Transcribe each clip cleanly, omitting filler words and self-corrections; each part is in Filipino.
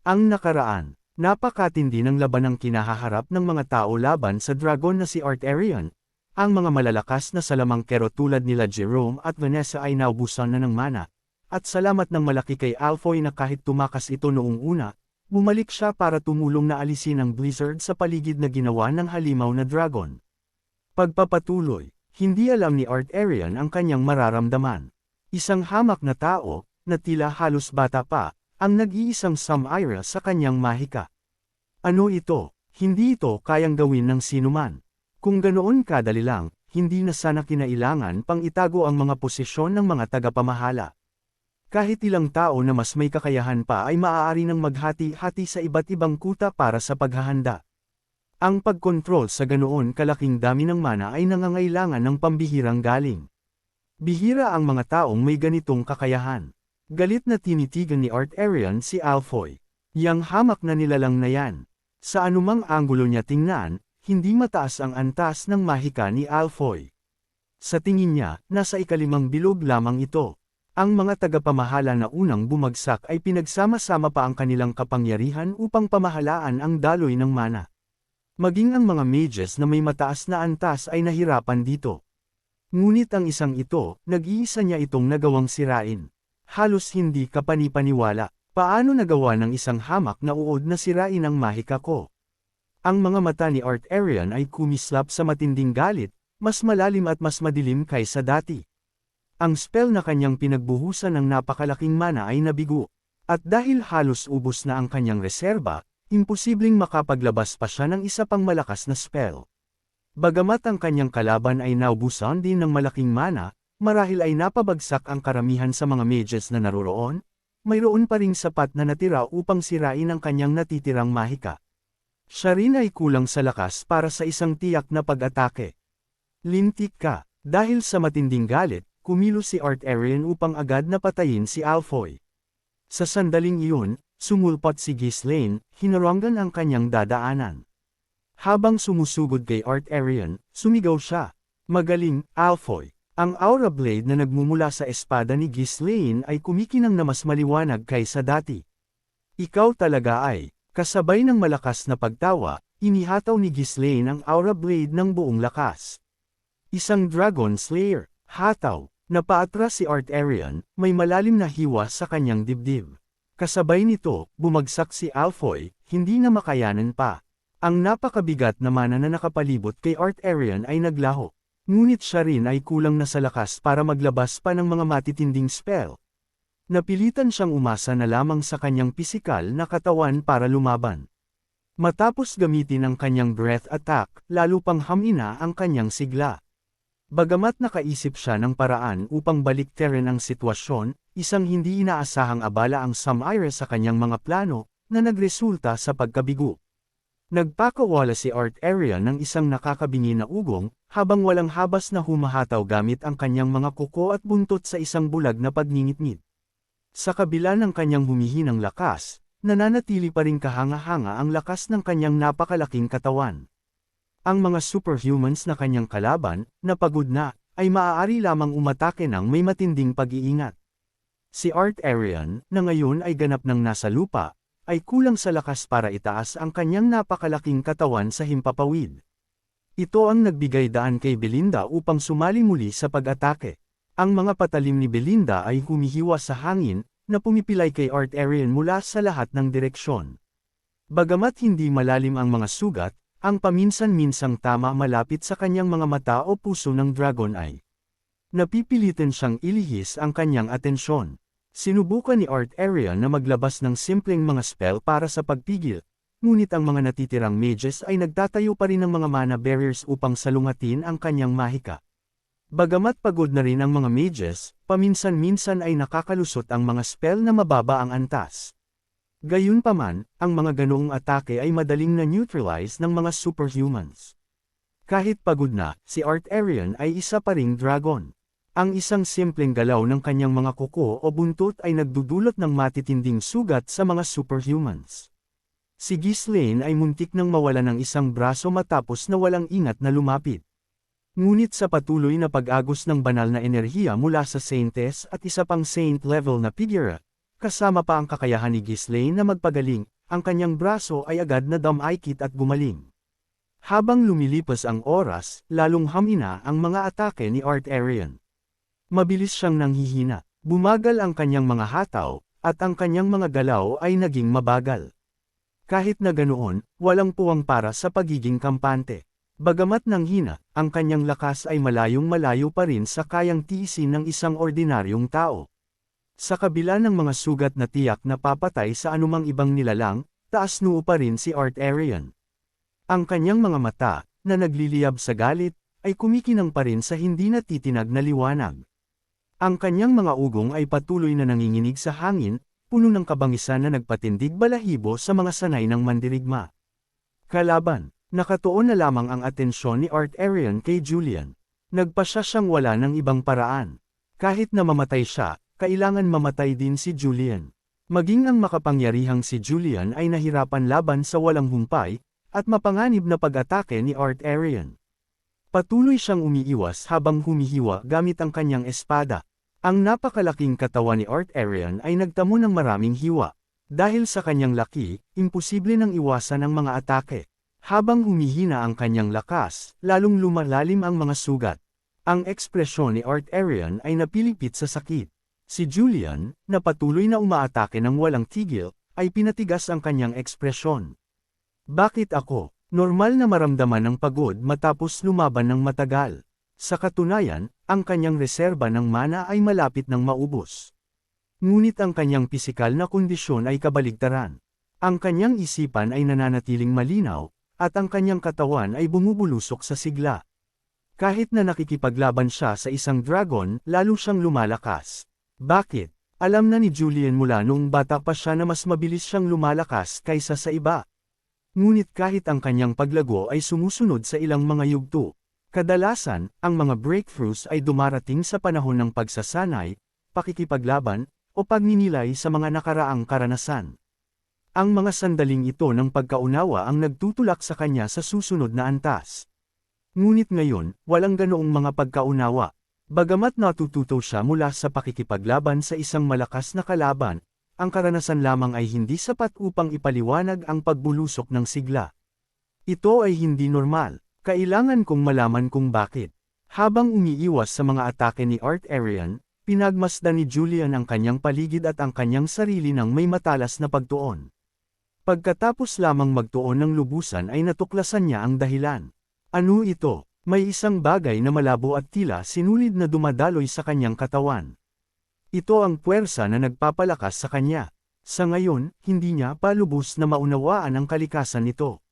Ang nakaraan, napakatindi ng labanang kinahaharap ng mga tao laban sa dragon na si Arterion. Ang mga malalakas na salamangkero tulad nila Jerome at Vanessa ay naubusan na ng mana. At salamat ng malaki kay Alfoy na kahit tumakas ito noong una, bumalik siya para tumulong na alisin ang blizzard sa paligid na ginawa ng halimaw na dragon. Pagpapatuloy, hindi alam ni Arterion ang kanyang mararamdaman. Isang hamak na tao, na tila halos bata pa, ang nag-iisang Samira sa kanyang mahika. Ano ito? Hindi ito kayang gawin ng sinuman. Kung ganoon kadali lang, hindi na sana kinailangan pang itago ang mga posisyon ng mga tagapamahala. Kahit ilang tao na mas may kakayahan pa ay maaari nang maghati-hati sa iba't ibang kuta para sa paghahanda. Ang pagkontrol sa ganoon kalaking dami ng mana ay nangangailangan ng pambihirang galing. Bihira ang mga taong may ganitong kakayahan. Galit na tinitigan ni Arterion si Alfoy. Yang hamak na nilalang na yan. Sa anumang anggulo niya tingnan, hindi mataas ang antas ng mahika ni Alfoy. Sa tingin niya, nasa ikalimang bilog lamang ito. Ang mga tagapamahala na unang bumagsak ay pinagsama-sama pa ang kanilang kapangyarihan upang pamahalaan ang daloy ng mana. Maging ang mga mages na may mataas na antas ay nahirapan dito. Ngunit ang isang ito, nag-iisa niya itong nagawang sirain. Halos hindi ka panipaniwala. Paano nagawa ng isang hamak na uod na sirain ang mahika ko? Ang mga mata ni Arterion ay kumislap sa matinding galit, mas malalim at mas madilim kaysa dati. Ang spell na kanyang pinagbuhusan ng napakalaking mana ay nabigo. At dahil halos ubos na ang kanyang reserba, imposibleng makapaglabas pa siya ng isa pang malakas na spell. Bagamat ang kanyang kalaban ay naubusan din ng malaking mana, marahil ay napabagsak ang karamihan sa mga mages na naroroon, mayroon pa ring sapat na natira upang sirain ang kanyang natitirang mahika. Siya rin ay kulang sa lakas para sa isang tiyak na pag-atake. Lintik ka, dahil sa matinding galit, kumilos si Arterion upang agad na patayin si Alfoy. Sa sandaling iyon, sumulpot si Ghislaine, hinaranggan ang kanyang dadaanan. Habang sumusugod kay Arterion, sumigaw siya, "Magaling, Alfoy!" Ang aura blade na nagmumula sa espada ni Ghislaine ay kumikinang na mas maliwanag kaysa dati. "Ikaw talaga ay," kasabay ng malakas na pagtawa, inihataw ni Ghislaine ang aura blade ng buong lakas. Isang Dragon Slayer, hataw, na paatras si Arterion, may malalim na hiwa sa kanyang dibdib. Kasabay nito, bumagsak si Alfoy, hindi na makayanan pa. Ang napakabigat na mana na nakapalibot kay Arterion ay naglaho. Ngunit siya rin ay kulang na sa lakas para maglabas pa ng mga matitinding spell. Napilitan siyang umasa na lamang sa kanyang pisikal na katawan para lumaban. Matapos gamitin ang kanyang breath attack, lalo pang hamina ang kanyang sigla. Bagamat nakaisip siya ng paraan upang baliktarin ang sitwasyon, isang hindi inaasahang abala ang Samira sa kanyang mga plano, na nagresulta sa pagkabigo. Nagpakawala si Arterion ng isang nakakabingi na ugong, habang walang habas na humahataw gamit ang kanyang mga kuko at buntot sa isang bulag na pagngingitngit. Sa kabila ng kanyang humihinang lakas, nananatili pa ring kahanga-hanga ang lakas ng kanyang napakalaking katawan. Ang mga superhumans na kanyang kalaban, na pagod na, ay maaari lamang umatake ng may matinding pag-iingat. Si Arterion, na ngayon ay ganap ng nasa lupa, ay kulang sa lakas para itaas ang kanyang napakalaking katawan sa himpapawid. Ito ang nagbigay daan kay Belinda upang sumali muli sa pag-atake. Ang mga patalim ni Belinda ay humihiwa sa hangin, na pumipilay kay Arterion mula sa lahat ng direksyon. Bagamat hindi malalim ang mga sugat, ang paminsan-minsang tama malapit sa kanyang mga mata o puso ng dragon ay napipilitan siyang ilihis ang kanyang atensyon. Sinubukan ni Arterion na maglabas ng simpleng mga spell para sa pagpigil, ngunit ang mga natitirang mages ay nagtatayo pa rin ng mga mana barriers upang salungatin ang kanyang mahika. Bagamat pagod na rin ang mga mages, paminsan-minsan ay nakakalusot ang mga spell na mababa ang antas. Gayunpaman, ang mga ganoong atake ay madaling na-neutralize ng mga superhumans. Kahit pagod na, si Arterion ay isa pa ring dragon. Ang isang simpleng galaw ng kanyang mga kuko o buntot ay nagdudulot ng matitinding sugat sa mga superhumans. Si Ghislaine ay muntik nang mawala ng isang braso matapos na walang ingat na lumapit. Ngunit sa patuloy na pag-agos ng banal na enerhiya mula sa Saintess at isa pang Saint level na figure, kasama pa ang kakayahan ni Ghislaine na magpagaling, ang kanyang braso ay agad na dumaikit at gumaling. Habang lumilipas ang oras, lalong hamina ang mga atake ni Arterion. Mabilis siyang nanghihina, bumagal ang kanyang mga hataw, at ang kanyang mga galaw ay naging mabagal. Kahit na ganoon, walang puwang para sa pagiging kampante. Bagamat nanghina, ang kanyang lakas ay malayong malayo pa rin sa kayang tiisin ng isang ordinaryong tao. Sa kabila ng mga sugat na tiyak na papatay sa anumang ibang nilalang, taas noo pa rin si Arterion. Ang kanyang mga mata, na nagliliyab sa galit, ay kumikinang pa rin sa hindi natitinag na liwanag. Ang kanyang mga ugong ay patuloy na nanginginig sa hangin, puno ng kabangisan na nagpatindig balahibo sa mga sanay ng mandirigma. Kalaban, nakatuon na lamang ang atensyon ni Arterion kay Julian. Nagpasya siyang wala ng ibang paraan. Kahit na mamatay siya, kailangan mamatay din si Julian. Maging ang makapangyarihang si Julian ay nahirapan laban sa walang humpay, at mapanganib na pag-atake ni Arterion. Patuloy siyang umiiwas habang humihiwa gamit ang kanyang espada. Ang napakalaking katawan ni Arterion ay nagtamo ng maraming hiwa. Dahil sa kanyang laki, imposible nang iwasan ang mga atake. Habang humihina ang kanyang lakas, lalong lumalalim ang mga sugat. Ang ekspresyon ni Arterion ay napilipit sa sakit. Si Julian, na patuloy na umaatake ng walang tigil, ay pinatigas ang kanyang ekspresyon. Bakit ako? Normal na maramdaman ng pagod matapos lumaban ng matagal. Sa katunayan, ang kanyang reserba ng mana ay malapit ng maubos. Ngunit ang kanyang pisikal na kondisyon ay kabaligtaran. Ang kanyang isipan ay nananatiling malinaw, at ang kanyang katawan ay bumubulusok sa sigla. Kahit na nakikipaglaban siya sa isang dragon, lalo siyang lumalakas. Bakit? Alam na ni Julian mula noong bata pa siya na mas mabilis siyang lumalakas kaysa sa iba. Ngunit kahit ang kanyang paglago ay sumusunod sa ilang mga yugto, kadalasan, ang mga breakthroughs ay dumarating sa panahon ng pagsasanay, pakikipaglaban, o pagninilay sa mga nakaraang karanasan. Ang mga sandaling ito ng pagkaunawa ang nagtutulak sa kanya sa susunod na antas. Ngunit ngayon, walang ganoong mga pagkaunawa. Bagamat natututo siya mula sa pakikipaglaban sa isang malakas na kalaban, ang karanasan lamang ay hindi sapat upang ipaliwanag ang pagbulusok ng sigla. Ito ay hindi normal. Kailangan kong malaman kung bakit. Habang umiiwas sa mga atake ni Arterion, pinagmasdan ni Julian ang kanyang paligid at ang kanyang sarili ng may matalas na pagtuon. Pagkatapos lamang magtuon ng lubusan ay natuklasan niya ang dahilan. Ano ito? May isang bagay na malabo at tila sinulid na dumadaloy sa kanyang katawan. Ito ang puwersa na nagpapalakas sa kanya. Sa ngayon, hindi niya pa lubos na maunawaan ang kalikasan nito.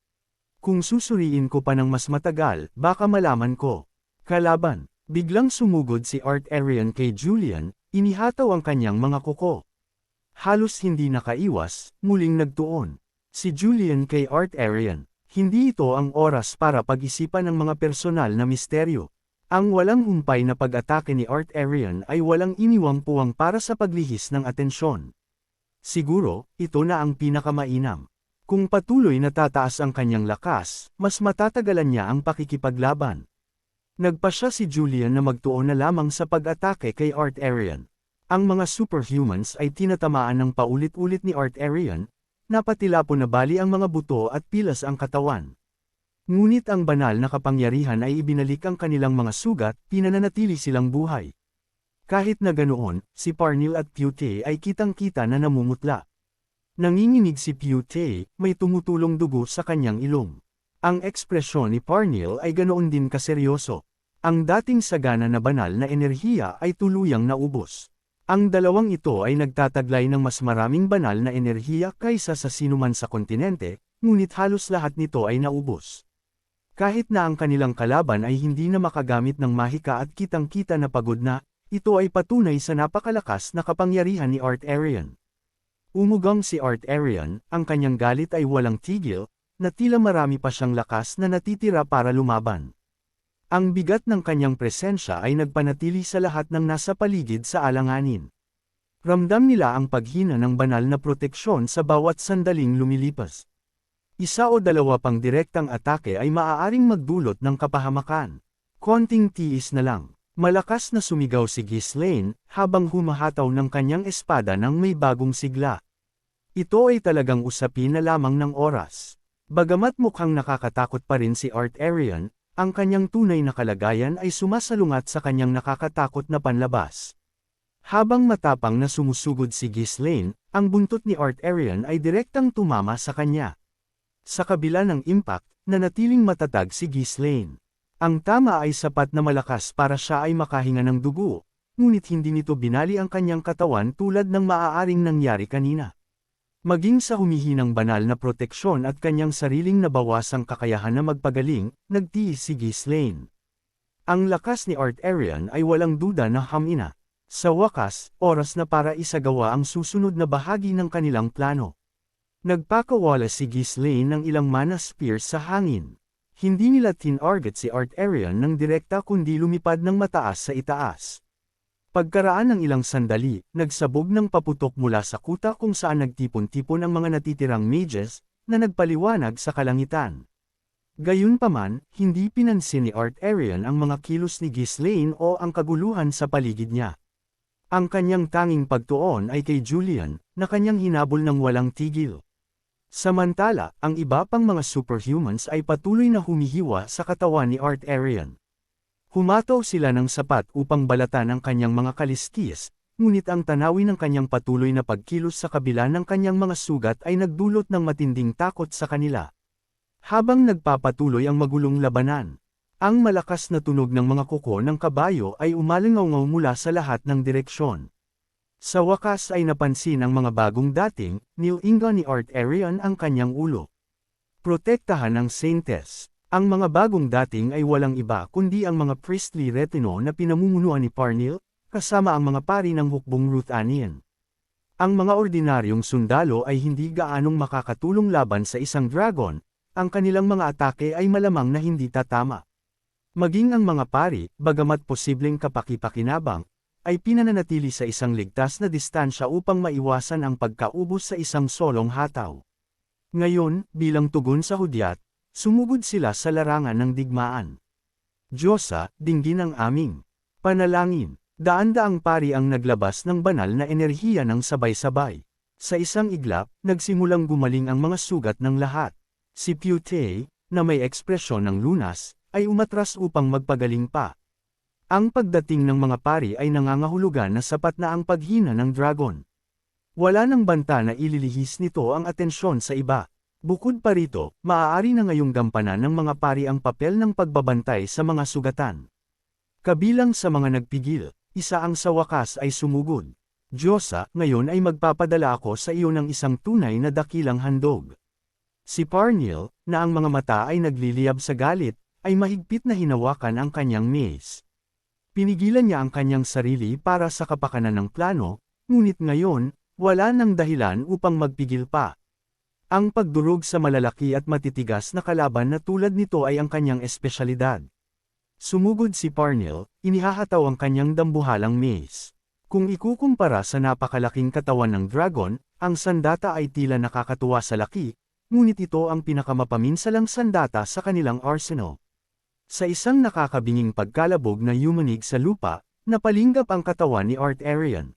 Kung susuriin ko pa ng mas matagal, baka malaman ko. Kalaban, biglang sumugod si Arterion kay Julian, inihataw ang kanyang mga kuko. Halos hindi nakaiwas, muling nagtuon. Si Julian kay Arterion, hindi ito ang oras para pag-isipan ng mga personal na misteryo. Ang walang humpay na pag-atake ni Arterion ay walang iniwang puwang para sa paglihis ng atensyon. Siguro, ito na ang pinakamainam. Kung patuloy na tataas ang kanyang lakas, mas matatagalan niya ang pakikipaglaban. Nagpasya si Julian na magtuon na lamang sa pag-atake kay Arterion. Ang mga superhumans ay tinatamaan ng paulit-ulit ni Arterion, napatilapon na bali ang mga buto at pilas ang katawan. Ngunit ang banal na kapangyarihan ay ibinalik ang kanilang mga sugat, pinananatili silang buhay. Kahit na ganoon, si Parnell at Pute ay kitang-kita na namumutla. Nanginginig si Pute, may tumutulong dugo sa kanyang ilong. Ang ekspresyon ni Parnell ay ganoon din kaseryoso. Ang dating sagana na banal na enerhiya ay tuluyang naubos. Ang dalawang ito ay nagtataglay ng mas maraming banal na enerhiya kaysa sa sinuman sa kontinente, ngunit halos lahat nito ay naubos. Kahit na ang kanilang kalaban ay hindi na makagamit ng mahika at kitang-kita na pagod na, ito ay patunay sa napakalakas na kapangyarihan ni Arterion. Umugang si Arterion, ang kanyang galit ay walang tigil, na tila marami pa siyang lakas na natitira para lumaban. Ang bigat ng kanyang presensya ay nagpanatili sa lahat ng nasa paligid sa alanganin. Ramdam nila ang paghina ng banal na proteksyon sa bawat sandaling lumilipas. Isa o dalawa pang direktang atake ay maaaring magdulot ng kapahamakan. Konting tiis na lang. Malakas na sumigaw si Ghislaine, habang humahataw ng kanyang espada ng may bagong sigla. Ito ay talagang usapin na lamang ng oras. Bagamat mukhang nakakatakot pa rin si Arterion, ang kanyang tunay na kalagayan ay sumasalungat sa kanyang nakakatakot na panlabas. Habang matapang na sumusugod si Ghislaine, ang buntot ni Arterion ay direktang tumama sa kanya. Sa kabila ng impact, nanatiling matatag si Ghislaine. Ang tama ay sapat na malakas para siya ay makahinga ng dugo, ngunit hindi nito binali ang kanyang katawan tulad ng maaaring nangyari kanina. Maging sa humihinang banal na proteksyon at kanyang sariling nabawasang kakayahan na magpagaling, nagtiis si Ghislaine. Ang lakas ni Arterion ay walang duda na hamina. Sa wakas, oras na para isagawa ang susunod na bahagi ng kanilang plano. Nagpakawala si Ghislaine ng ilang mana spears sa hangin. Hindi nila tinarget si Arterion ng direkta kundi lumipad ng mataas sa itaas. Pagkaraan ng ilang sandali, nagsabog ng paputok mula sa kuta kung saan nagtipon-tipon ang mga natitirang mages, na nagpaliwanag sa kalangitan. Gayunpaman, hindi pinansin ni Arterion ang mga kilos ni Ghislaine o ang kaguluhan sa paligid niya. Ang kanyang tanging pagtuon ay kay Julian, na kanyang hinabol ng walang tigil. Samantala, ang iba pang mga superhumans ay patuloy na humihiwa sa katawan ni Arterion. Humataw sila ng sapat upang balatan ang kanyang mga kaliskis, ngunit ang tanawin ng kanyang patuloy na pagkilos sa kabila ng kanyang mga sugat ay nagdulot ng matinding takot sa kanila. Habang nagpapatuloy ang magulong labanan, ang malakas na tunog ng mga kuko ng kabayo ay umalingaw mula sa lahat ng direksyon. Sa wakas ay napansin ang mga bagong dating, nilinga ni Arterion ang kanyang ulo. Protektahan ng Saintes. Ang mga bagong dating ay walang iba kundi ang mga priestly retinue na pinamumunuan ni Parnell, kasama ang mga pari ng hukbong Ruthanian. Ang mga ordinaryong sundalo ay hindi gaanong makakatulong laban sa isang dragon, ang kanilang mga atake ay malamang na hindi tatama. Maging ang mga pari, bagamat posibleng kapaki-pakinabang, ay pinananatili sa isang ligtas na distansya upang maiwasan ang pagkaubos sa isang solong hataw. Ngayon, bilang tugon sa hudyat, sumugod sila sa larangan ng digmaan. Diyosa, dinggin ang aming panalangin. Daan-daang pari ang naglabas ng banal na enerhiya ng sabay-sabay. Sa isang iglap, nagsimulang gumaling ang mga sugat ng lahat. Si Pute, na may ekspresyon ng lunas, ay umatras upang magpagaling pa. Ang pagdating ng mga pari ay nangangahulugan na sapat na ang paghina ng dragon. Wala nang banta na ililihis nito ang atensyon sa iba. Bukod pa rito, maaari na ngayong gampanan ng mga pari ang papel ng pagbabantay sa mga sugatan. Kabilang sa mga nagpigil, isa ang sa wakas ay sumugod. Diyosa, ngayon ay magpapadala ako sa iyo ng isang tunay na dakilang handog. Si Parnell, na ang mga mata ay nagliliyab sa galit, ay mahigpit na hinawakan ang kanyang mace. Pinigilan niya ang kanyang sarili para sa kapakanan ng plano, ngunit ngayon, wala nang dahilan upang magpigil pa. Ang pagdurog sa malalaki at matitigas na kalaban na tulad nito ay ang kanyang espesyalidad. Sumugod si Parnell, inihahataw ang kanyang dambuhalang mace. Kung ikukumpara sa napakalaking katawan ng dragon, ang sandata ay tila nakakatuwa sa laki, ngunit ito ang pinakamapaminsalang sandata sa kanilang arsenal. Sa isang nakakabinging pagkalabog na yumanig sa lupa, napalinggap ang katawan ni Arterion.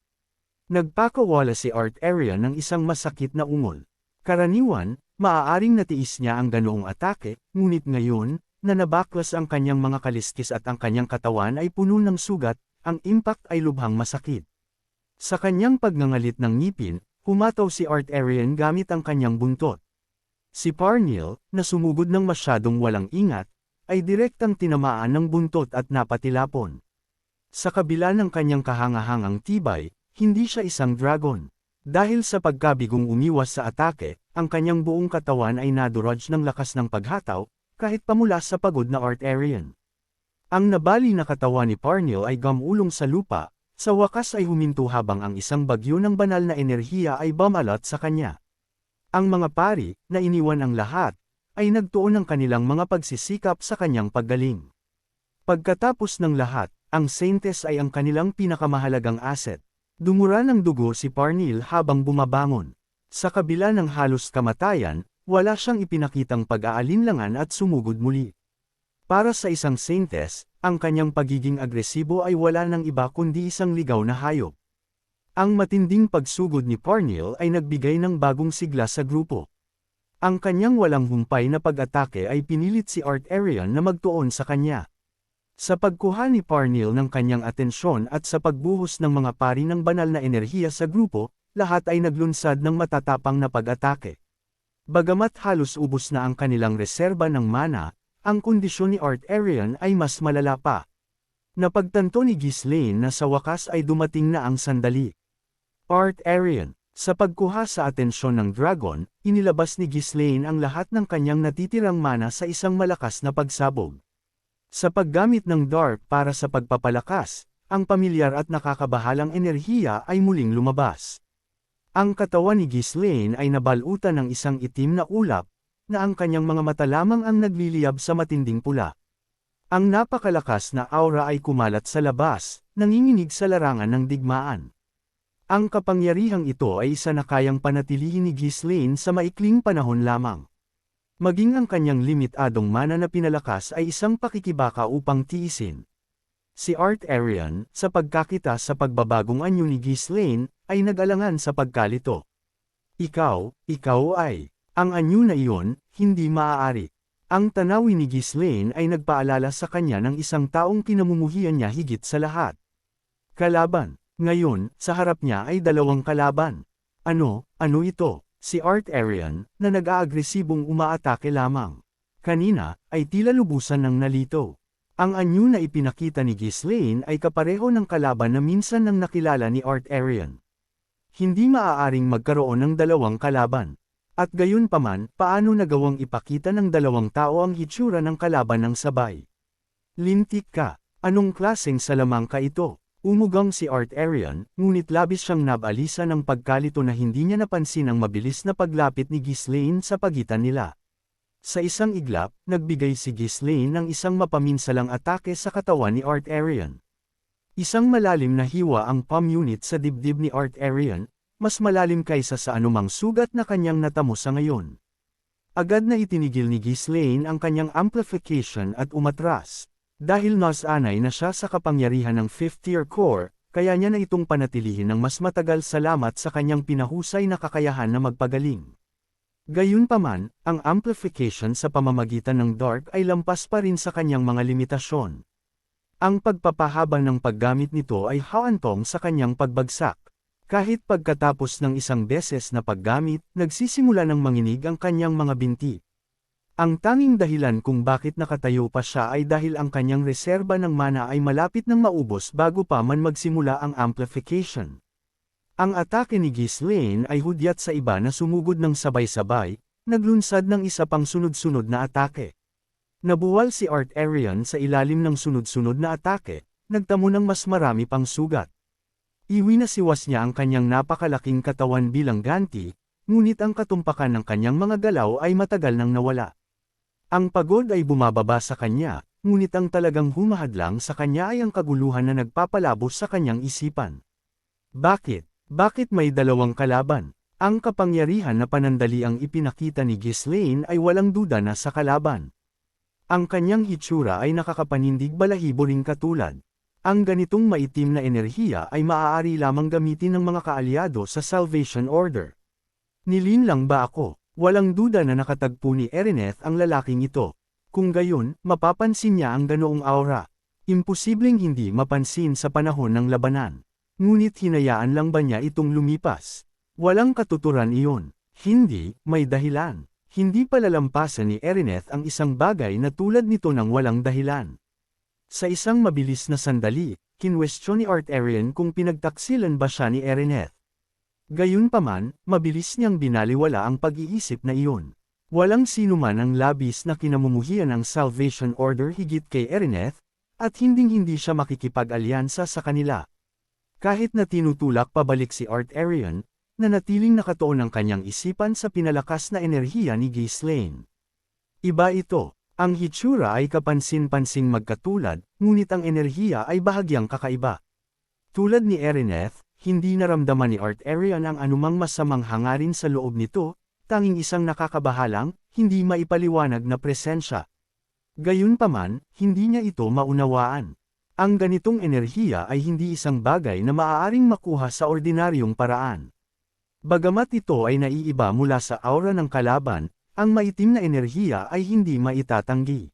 Nagpakawala si Arterion ng isang masakit na ungol. Karaniwan, maaaring natiis niya ang ganoong atake, ngunit ngayon, na nabaklas ang kanyang mga kaliskis at ang kanyang katawan ay puno ng sugat, ang impact ay lubhang masakit. Sa kanyang pagngangalit ng ngipin, humataw si Arterion gamit ang kanyang buntot. Si Parnell, na sumugod ng masyadong walang ingat, ay direktang tinamaan ng buntot at napatilapon. Sa kabila ng kanyang kahangahangang tibay, hindi siya isang dragon. Dahil sa pagkabigong umiwas sa atake, ang kanyang buong katawan ay naduraj ng lakas ng paghataw, kahit pamula sa pagod na Arterion. Ang nabali na katawan ni Parnell ay gamulong sa lupa, sa wakas ay huminto habang ang isang bagyo ng banal na enerhiya ay bumalat sa kanya. Ang mga pari, na iniwan ang lahat, ay nagtuon ng kanilang mga pagsisikap sa kanyang paggaling. Pagkatapos ng lahat, ang Saintes ay ang kanilang pinakamahalagang asset. Dumura ng dugo si Parnell habang bumabangon. Sa kabila ng halos kamatayan, wala siyang ipinakitang pag-aalinlangan at sumugod muli. Para sa isang Saintes, ang kanyang pagiging agresibo ay wala ng iba kundi isang ligaw na hayop. Ang matinding pagsugod ni Parnell ay nagbigay ng bagong sigla sa grupo. Ang kanyang walang humpay na pag-atake ay pinilit si Art Arian na magtuon sa kanya. Sa pagkuha ni Parnell ng kanyang atensyon at sa pagbuhos ng mga pari ng banal na enerhiya sa grupo, lahat ay naglunsad ng matatapang na pag-atake. Bagamat halos ubos na ang kanilang reserba ng mana, ang kondisyon ni Art Arian ay mas malala pa. Napagtanto ni Ghislaine na sa wakas ay dumating na ang sandali. Art Arian, sa pagkuha sa atensyon ng dragon, inilabas ni Ghislaine ang lahat ng kanyang natitirang mana sa isang malakas na pagsabog. Sa paggamit ng Dark para sa pagpapalakas, ang pamilyar at nakakabahalang enerhiya ay muling lumabas. Ang katawan ni Ghislaine ay nabalutan ng isang itim na ulap, na ang kanyang mga mata lamang ang nagliliyab sa matinding pula. Ang napakalakas na aura ay kumalat sa labas, nanginginig sa larangan ng digmaan. Ang kapangyarihang ito ay isa na kayang panatilihin ni Ghislaine sa maikling panahon lamang. Maging ang kanyang limitadong mana na pinalakas ay isang pakikibaka upang tiisin. Si Art Arian, sa pagkakita sa pagbabagong anyo ni Ghislaine, ay nag-alangan sa pagkalito. Ikaw ay, ang anyo na iyon, hindi maaari. Ang tanawin ni Ghislaine ay nagpaalala sa kanya ng isang taong kinamumuhian niya higit sa lahat. Kalaban. Ngayon, sa harap niya ay dalawang kalaban. Ano ito? Si Art Arian, na nag-aagresibong umaatake lamang. Kanina, ay tila lubusan ng nalito. Ang anyo na ipinakita ni Ghislaine ay kapareho ng kalaban na minsan nang nakilala ni Art Arian. Hindi maaaring magkaroon ng dalawang kalaban. At gayon paman, paano nagawang ipakita ng dalawang tao ang hitsura ng kalaban ng sabay? Lintik ka. Anong klaseng salamang ka ito? Umugang si Art Arian, ngunit labis siyang nabalisa ng pagkalito na hindi niya napansin ang mabilis na paglapit ni Ghislaine sa pagitan nila. Sa isang iglap, nagbigay si Ghislaine ng isang mapaminsalang atake sa katawan ni Art Arian. Isang malalim na hiwa ang palm unit sa dibdib ni Art Arian, mas malalim kaysa sa anumang sugat na kanyang natamo sa ngayon. Agad na itinigil ni Ghislaine ang kanyang amplification at umatras. Dahil nasanay na siya sa kapangyarihan ng 5th tier core, kaya niya na itong panatilihin ng mas matagal salamat sa kanyang pinahusay na kakayahan na magpagaling. Gayunpaman, ang amplification sa pamamagitan ng Dark ay lampas pa rin sa kanyang mga limitasyon. Ang pagpapahaba ng paggamit nito ay hahantong sa kanyang pagbagsak. Kahit pagkatapos ng isang beses na paggamit, nagsisimula ng manginig ang kanyang mga binti. Ang tanging dahilan kung bakit nakatayo pa siya ay dahil ang kanyang reserba ng mana ay malapit nang maubos bago pa man magsimula ang amplification. Ang atake ni Ghislaine ay hudyat sa iba na sumugod ng sabay-sabay, naglunsad ng isa pang sunod-sunod na atake. Nabuwal si Art Arian sa ilalim ng sunod-sunod na atake, nagtamo ng mas marami pang sugat. Iwinasiwas niya ang kanyang napakalaking katawan bilang ganti, ngunit ang katumpakan ng kanyang mga galaw ay matagal nang nawala. Ang pagod ay bumababa sa kanya, ngunit ang talagang humahadlang sa kanya ay ang kaguluhan na nagpapalabos sa kanyang isipan. Bakit? Bakit may dalawang kalaban? Ang kapangyarihan na panandali ang ipinakita ni Ghislaine ay walang duda na sa kalaban. Ang kanyang hitsura ay nakakapanindig balahibo ring katulad. Ang ganitong maitim na enerhiya ay maaari lamang gamitin ng mga kaalyado sa Salvation Order. Nilinlang ba ako? Walang duda na nakatagpo ni Erineth ang lalaking ito. Kung gayon, mapapansin niya ang ganoong aura. Imposibleng hindi mapansin sa panahon ng labanan. Ngunit hinayaan lang ba niya itong lumipas? Walang katuturan iyon. Hindi, may dahilan. Hindi palalampasan ni Erineth ang isang bagay na tulad nito ng walang dahilan. Sa isang mabilis na sandali, kinwestiyon ni Art Arian kung pinagtaksilan ba siya ni Erineth. Gayunpaman, mabilis niyang binaliwala ang pag-iisip na iyon. Walang sinuman ang labis na kinamumuhian ng Salvation Order higit kay Erineth, at hinding-hindi siya makikipag-alyansa sa kanila. Kahit na tinutulak pabalik si Art Arian, nanatiling nakatuon ang kanyang isipan sa pinalakas na enerhiya ni Ghislaine. Iba ito, ang hitsura ay kapansin-pansing magkatulad, ngunit ang enerhiya ay bahagyang kakaiba. Tulad ni Erineth, hindi naramdaman ni Art Arian ang anumang masamang hangarin sa loob nito, tanging isang nakakabahalang, hindi maipaliwanag na presensya. Gayunpaman, hindi niya ito maunawaan. Ang ganitong enerhiya ay hindi isang bagay na maaaring makuha sa ordinaryong paraan. Bagamat ito ay naiiba mula sa aura ng kalaban, ang maitim na enerhiya ay hindi maitatanggi.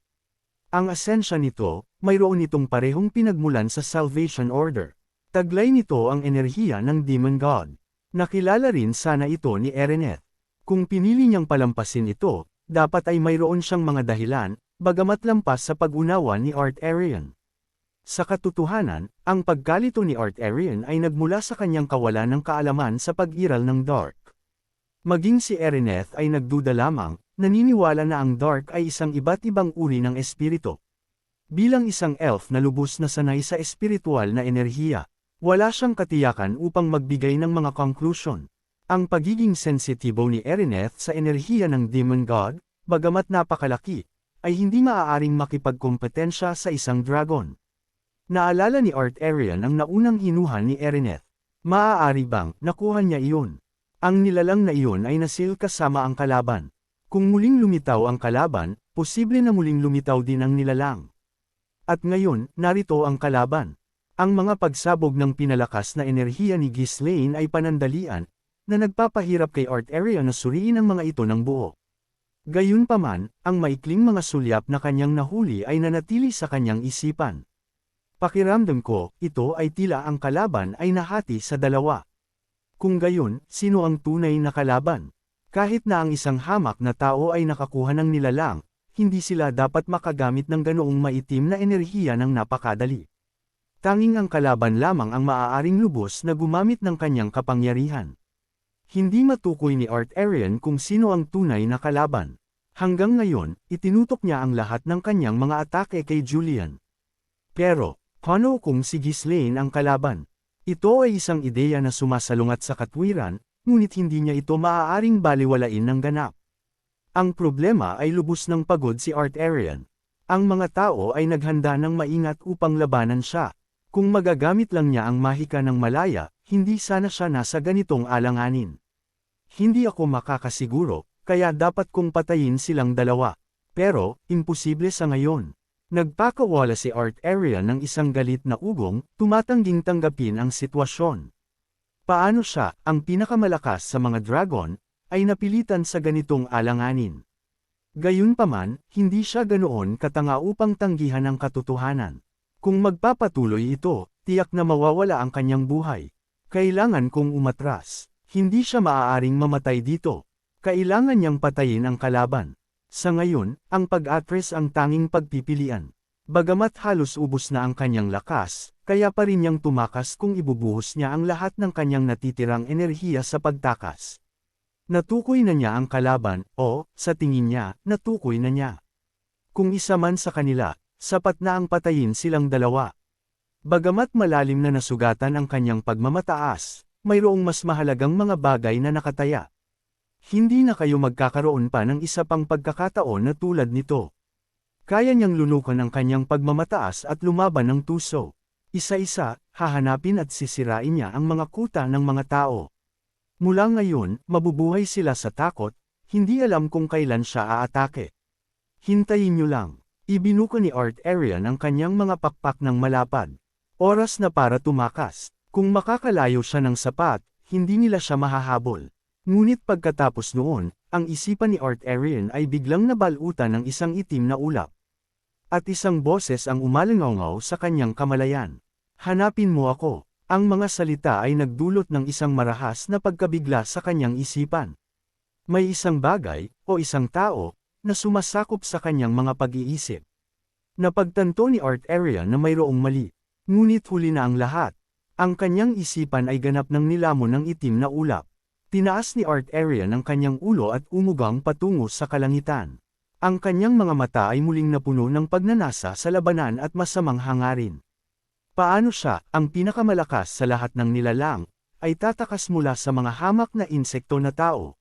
Ang asensya nito, mayroon itong parehong pinagmulan sa Salvation Order. Taglay nito ang enerhiya ng Demon God. Nakilala rin sana ito ni Ereneth. Kung pinili niyang palampasin ito, dapat ay mayroon siyang mga dahilan, bagamat lampas sa pag-unawa ni Art Arian. Sa katotohanan, ang pagkalito ni Art Arian ay nagmula sa kanyang kawalan ng kaalaman sa pag-iral ng Dark. Maging si Ereneth ay nagduda lamang, naniniwala na ang Dark ay isang iba't ibang uri ng espiritu. Bilang isang elf na lubos na sanay sa espiritual na enerhiya, wala siyang katiyakan upang magbigay ng mga conclusion. Ang pagiging sensitibo ni Ereneth sa enerhiya ng Demon God, bagamat napakalaki, ay hindi maaaring makipagkompetensya sa isang dragon. Naalala ni Art Arian ang naunang hinuhan ni Ereneth. Maaari bang nakuha niya iyon? Ang nilalang na iyon ay nasil kasama ang kalaban. Kung muling lumitaw ang kalaban, posible na muling lumitaw din ang nilalang. At ngayon, narito ang kalaban. Ang mga pagsabog ng pinalakas na enerhiya ni Ghislaine ay panandalian, na nagpapahirap kay Art Arian na suriin ang mga ito ng buo. Gayunpaman, ang maikling mga sulyap na kanyang nahuli ay nanatili sa kanyang isipan. Pakiramdam ko, ito ay tila ang kalaban ay nahati sa dalawa. Kung gayon, sino ang tunay na kalaban? Kahit na ang isang hamak na tao ay nakakuha ng nilalang, hindi sila dapat makagamit ng ganoong maitim na enerhiya ng napakadali. Tanging ang kalaban lamang ang maaaring lubos na gumamit ng kanyang kapangyarihan. Hindi matukoy ni Art Arian kung sino ang tunay na kalaban. Hanggang ngayon, itinutok niya ang lahat ng kanyang mga atake kay Julian. Pero, paano kung si Ghislaine ang kalaban? Ito ay isang ideya na sumasalungat sa katwiran, ngunit hindi niya ito maaaring baliwalain ng ganap. Ang problema ay lubos ng pagod si Art Arian. Ang mga tao ay naghanda ng maingat upang labanan siya. Kung magagamit lang niya ang mahika ng malaya, hindi sana siya nasa ganitong alanganin. Hindi ako makakasiguro, kaya dapat kong patayin silang dalawa. Pero, imposible sa ngayon. Nagpakawala si Art Arian ng isang galit na ugong, tumatangging tanggapin ang sitwasyon. Paano siya, ang pinakamalakas sa mga dragon, ay napilitan sa ganitong alanganin? Gayunpaman, hindi siya ganoon katanga upang tanggihan ang katotohanan. Kung magpapatuloy ito, tiyak na mawawala ang kanyang buhay. Kailangan kong umatras. Hindi siya maaaring mamatay dito. Kailangan niyang patayin ang kalaban. Sa ngayon, ang pag-atras ang tanging pagpipilian. Bagamat halos ubos na ang kanyang lakas, kaya pa rin niyang tumakas kung ibubuhos niya ang lahat ng kanyang natitirang enerhiya sa pagtakas. Natukoy na niya ang kalaban, o, sa tingin niya, natukoy na niya. Kung isa man sa kanila, sapat na ang patayin silang dalawa. Bagamat malalim na nasugatan ang kanyang pagmamataas, mayroong mas mahalagang mga bagay na nakataya. Hindi na kayo magkakaroon pa ng isa pang pagkakataon na tulad nito. Kaya niyang lunukan ang kanyang pagmamataas at lumaban ng tuso. Isa-isa, hahanapin at sisirain niya ang mga kuta ng mga tao. Mula ngayon, mabubuhay sila sa takot, hindi alam kung kailan siya aatake. Hintayin niyo lang. Ibinuka ni Art Arian ang kanyang mga pakpak ng malapad. Oras na para tumakas. Kung makakalayo siya ng sapat, hindi nila siya mahahabol. Ngunit pagkatapos noon, ang isipan ni Art Arian ay biglang nabalutan ng isang itim na ulap. At isang boses ang umalangaw sa kanyang kamalayan. Hanapin mo ako. Ang mga salita ay nagdulot ng isang marahas na pagkabigla sa kanyang isipan. May isang bagay, o isang tao, na sumasakop sa kanyang mga pag-iisip. Napagtanto ni Art Arian na mayroong mali. Ngunit huli na ang lahat. Ang kanyang isipan ay ganap ng nilamon ng itim na ulap. Tinaas ni Art Arian ang kanyang ulo at umugang patungo sa kalangitan. Ang kanyang mga mata ay muling napuno ng pagnanasa sa labanan at masamang hangarin. Paano siya, ang pinakamalakas sa lahat ng nilalang, ay tatakas mula sa mga hamak na insekto na tao?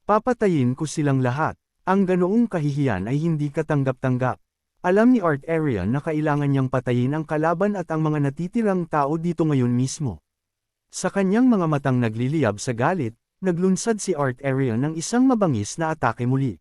Papatayin ko silang lahat. Ang ganoong kahihiyan ay hindi katanggap-tanggap. Alam ni Art Arian na kailangan niyang patayin ang kalaban at ang mga natitirang tao dito ngayon mismo. Sa kanyang mga matang nagliliyab sa galit, naglunsad si Art Arian ng isang mabangis na atake muli.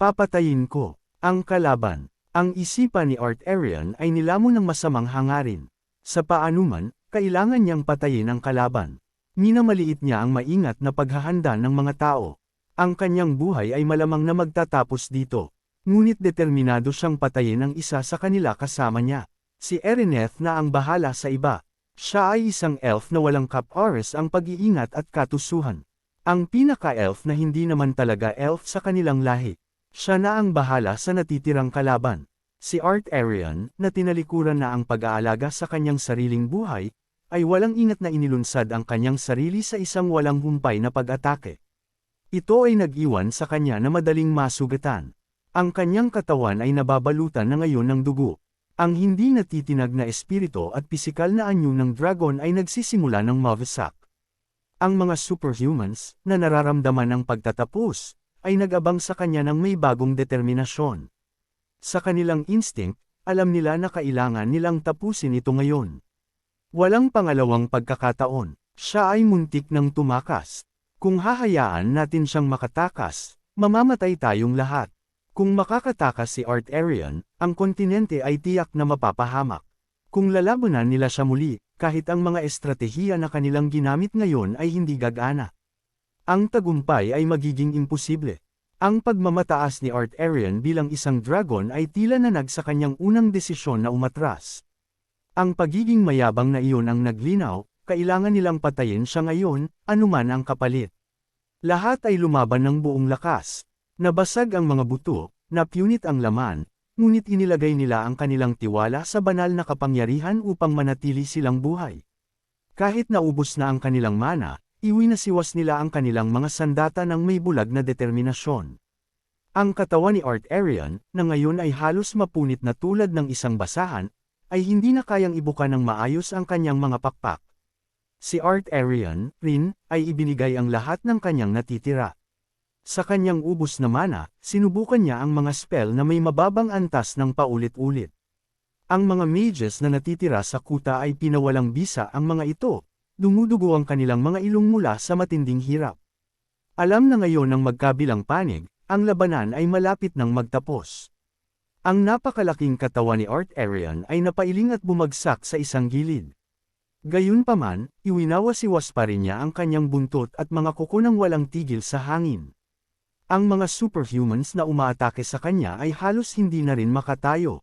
Papatayin ko ang kalaban. Ang isipan ni Art Arian ay nilamon ng masamang hangarin. Sa paanuman, kailangan niyang patayin ang kalaban. Minamaliit niya ang maingat na paghahanda ng mga tao. Ang kanyang buhay ay malamang na magtatapos dito. Ngunit determinado siyang patayin ang isa sa kanila kasama niya. Si Erineth na ang bahala sa iba. Siya ay isang elf na walang kap-oras ang pag-iingat at katusuhan. Ang pinaka-elf na hindi naman talaga elf sa kanilang lahi. Siya na ang bahala sa natitirang kalaban. Si Art Arian, na tinalikuran na ang pag-aalaga sa kanyang sariling buhay, ay walang ingat na inilunsad ang kanyang sarili sa isang walang humpay na pag-atake. Ito ay nag-iwan sa kanya na madaling masugatan. Ang kanyang katawan ay nababalutan na ngayon ng dugo. Ang hindi natitinag na espiritu at pisikal na anyo ng dragon ay nagsisimula ng mawasak. Ang mga superhumans, na nararamdaman ng pagtatapos, ay nag-abang sa kanya ng may bagong determinasyon. Sa kanilang instinct, alam nila na kailangan nilang tapusin ito ngayon. Walang pangalawang pagkakataon, siya ay muntik ng tumakas. Kung hahayaan natin siyang makatakas, mamamatay tayong lahat. Kung makakatakas si Art Arian, ang kontinente ay tiyak na mapapahamak. Kung lalabanan nila siya muli, kahit ang mga estratehiya na kanilang ginamit ngayon ay hindi gagana. Ang tagumpay ay magiging imposible. Ang pagmamataas ni Art Arian bilang isang dragon ay tila nanag sa kanyang unang desisyon na umatras. Ang pagiging mayabang na iyon ang naglinaw, kailangan nilang patayin siya ngayon, anuman ang kapalit. Lahat ay lumaban ng buong lakas. Nabasag ang mga buto, napunit ang laman, ngunit inilagay nila ang kanilang tiwala sa banal na kapangyarihan upang manatili silang buhay. Kahit naubos na ang kanilang mana, iwinasiwas nila ang kanilang mga sandata ng may bulag na determinasyon. Ang katawan ni Art Arian, na ngayon ay halos mapunit na tulad ng isang basahan, ay hindi na kayang ibuka ng maayos ang kanyang mga pakpak. Si Art Arian, rin, ay ibinigay ang lahat ng kanyang natitira. Sa kanyang ubos na mana, sinubukan niya ang mga spell na may mababang antas ng paulit-ulit. Ang mga mages na natitira sa kuta ay pinawalang bisa ang mga ito. Dumudugo ang kanilang mga ilong mula sa matinding hirap. Alam na ngayon ng magkabilang panig, ang labanan ay malapit nang magtapos. Ang napakalaking katawan ni Art Arian ay napailing at bumagsak sa isang gilid. Gayunpaman, iwinawasiwas pa rin niya ang kanyang buntot at mga kuko nang walang tigil sa hangin. Ang mga superhumans na umaatake sa kanya ay halos hindi na rin makatayo.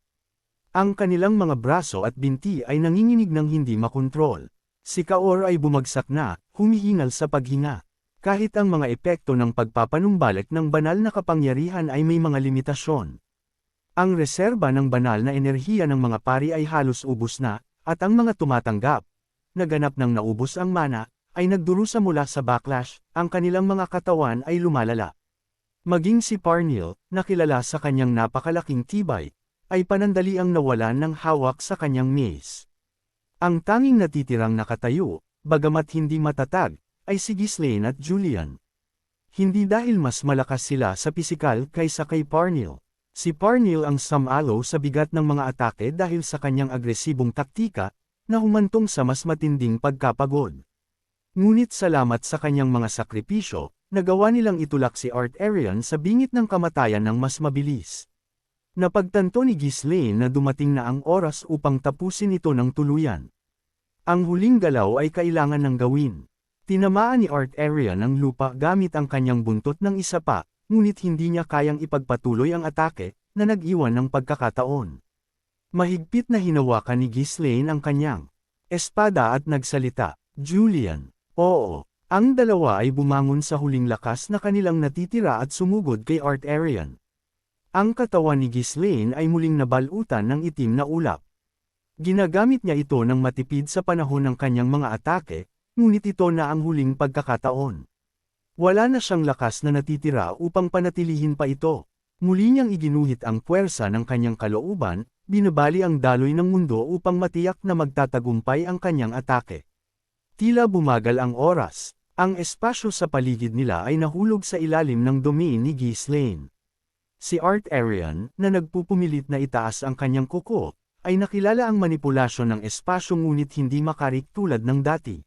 Ang kanilang mga braso at binti ay nanginginig ng hindi makontrol. Si Kaor ay bumagsak na, humihingal sa paghinga. Kahit ang mga epekto ng pagpapanumbalik ng banal na kapangyarihan ay may mga limitasyon. Ang reserba ng banal na enerhiya ng mga pari ay halos ubos na, at ang mga tumatanggap, naganap ng naubos ang mana, ay nagdurusa mula sa backlash, ang kanilang mga katawan ay lumalala. Maging si Parnell, na kilala sa kanyang napakalaking tibay, ay panandaliang nawalan ng hawak sa kanyang mace. Ang tanging natitirang nakatayo, bagamat hindi matatag, ay si Ghislaine at Julian. Hindi dahil mas malakas sila sa pisikal kaysa kay Parnell. Si Parnell ang sumalo sa bigat ng mga atake dahil sa kanyang agresibong taktika, na humantong sa mas matinding pagkapagod. Ngunit salamat sa kanyang mga sakripisyo, nagawa nilang itulak si Art Arian sa bingit ng kamatayan ng mas mabilis. Napagtanto ni Ghislaine na dumating na ang oras upang tapusin ito ng tuluyan. Ang huling galaw ay kailangan ng gawin. Tinamaan ni Art Arian ang lupa gamit ang kanyang buntot ng isa pa, ngunit hindi niya kayang ipagpatuloy ang atake, na nag-iwan ng pagkakataon. Mahigpit na hinawakan ni Ghislaine ang kanyang espada at nagsalita, "Julian." Oo. Ang dalawa ay bumangon sa huling lakas na kanilang natitira at sumugod kay Art Arian. Ang katawan ni Ghislaine ay muling nabalutan ng itim na ulap. Ginagamit niya ito ng matipid sa panahon ng kanyang mga atake, ngunit ito na ang huling pagkakataon. Wala na siyang lakas na natitira upang panatilihin pa ito. Muli niyang iginuhit ang puwersa ng kanyang kalooban, binabali ang daloy ng mundo upang matiyak na magtatagumpay ang kanyang atake. Tila bumagal ang oras. Ang espasyo sa paligid nila ay nahulog sa ilalim ng domain ni Ghislaine. Si Art Arian, na nagpupumilit na itaas ang kanyang kuko, ay nakilala ang manipulasyon ng espasyo ngunit hindi makarik tulad ng dati.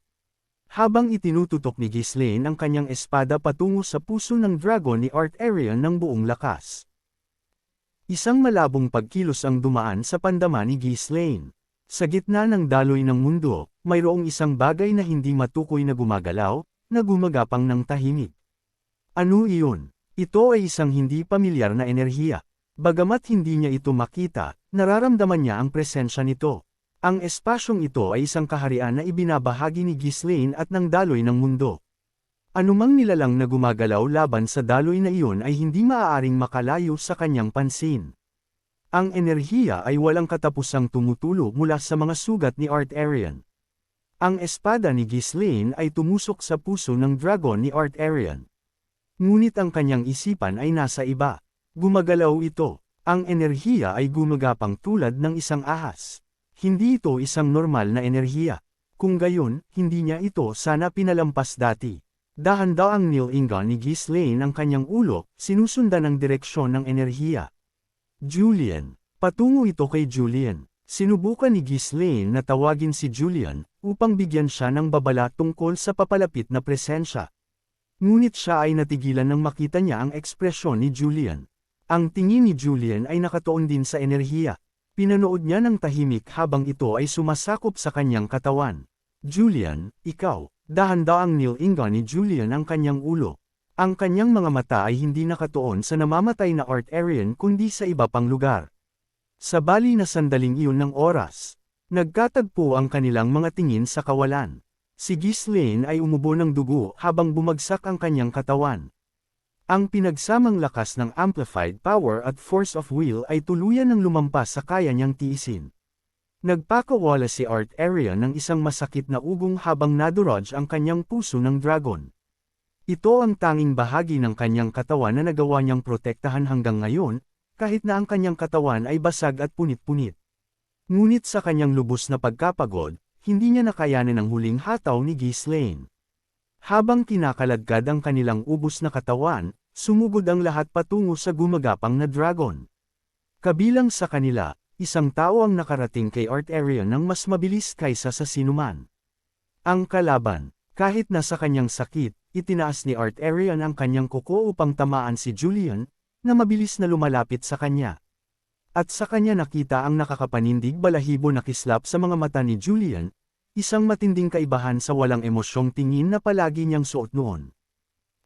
Habang itinututok ni Ghislaine ang kanyang espada patungo sa puso ng dragon ni Art Arian ng buong lakas. Isang malabong pagkilos ang dumaan sa pandama ni Ghislaine. Sa gitna ng daloy ng mundo, mayroong isang bagay na hindi matukoy na gumagalaw, na gumagapang ng tahimik. Ano iyon? Ito ay isang hindi pamilyar na enerhiya. Bagamat hindi niya ito makita, nararamdaman niya ang presensya nito. Ang espasyong ito ay isang kaharian na ibinabahagi ni Ghislaine at ng daloy ng mundo. Anumang nilalang na gumagalaw laban sa daloy na iyon ay hindi maaaring makalayo sa kanyang pansin. Ang enerhiya ay walang katapusang tumutulo mula sa mga sugat ni Arterion. Ang espada ni Ghislaine ay tumusok sa puso ng dragon ni Arterion. Ngunit ang kanyang isipan ay nasa iba. Gumagalaw ito. Ang enerhiya ay gumagapang tulad ng isang ahas. Hindi ito isang normal na enerhiya. Kung gayon, hindi niya ito sana pinalampas dati. Dahan-daang nilingan ni Ghislaine ang kanyang ulo, sinusundan ang direksyon ng enerhiya. Julian. Patungo ito kay Julian. Sinubukan ni Ghislaine na tawagin si Julian, upang bigyan siya ng babala tungkol sa papalapit na presensya. Ngunit siya ay natigilan nang makita niya ang ekspresyon ni Julian. Ang tingin ni Julian ay nakatuon din sa enerhiya. Pinanood niya ng tahimik habang ito ay sumasakop sa kanyang katawan. Julian, ikaw. Dahan-daang nilingan ni Julian ang kanyang ulo. Ang kanyang mga mata ay hindi nakatuon sa namamatay na Arterion kundi sa iba pang lugar. Sa bali na sandaling iyon ng oras, nagkatagpo ang kanilang mga tingin sa kawalan. Si Ghislaine ay umubo ng dugo habang bumagsak ang kanyang katawan. Ang pinagsamang lakas ng amplified power at force of will ay tuluyan ng lumampas sa kaya niyang tiisin. Nagpakawala si Arterion ng isang masakit na ugong habang nadurog ang kanyang puso ng dragon. Ito ang tanging bahagi ng kanyang katawan na nagawa niyang protektahan hanggang ngayon, kahit na ang kanyang katawan ay basag at punit-punit. Ngunit sa kanyang lubos na pagkapagod, hindi niya nakayanan ang huling hataw ni Ghislaine. Habang kinakaladkad ang kanilang ubos na katawan, sumugod ang lahat patungo sa gumagapang na dragon. Kabilang sa kanila, isang tao ang nakarating kay Arterion ng mas mabilis kaysa sa sinuman. Ang kalaban, kahit nasa kanyang sakit, itinaas ni Arterion ang kanyang kuko upang tamaan si Julian, na mabilis na lumalapit sa kanya. At sa kanya nakita ang nakakapanindig balahibo na kislap sa mga mata ni Julian, isang matinding kaibahan sa walang emosyong tingin na palagi niyang suot noon.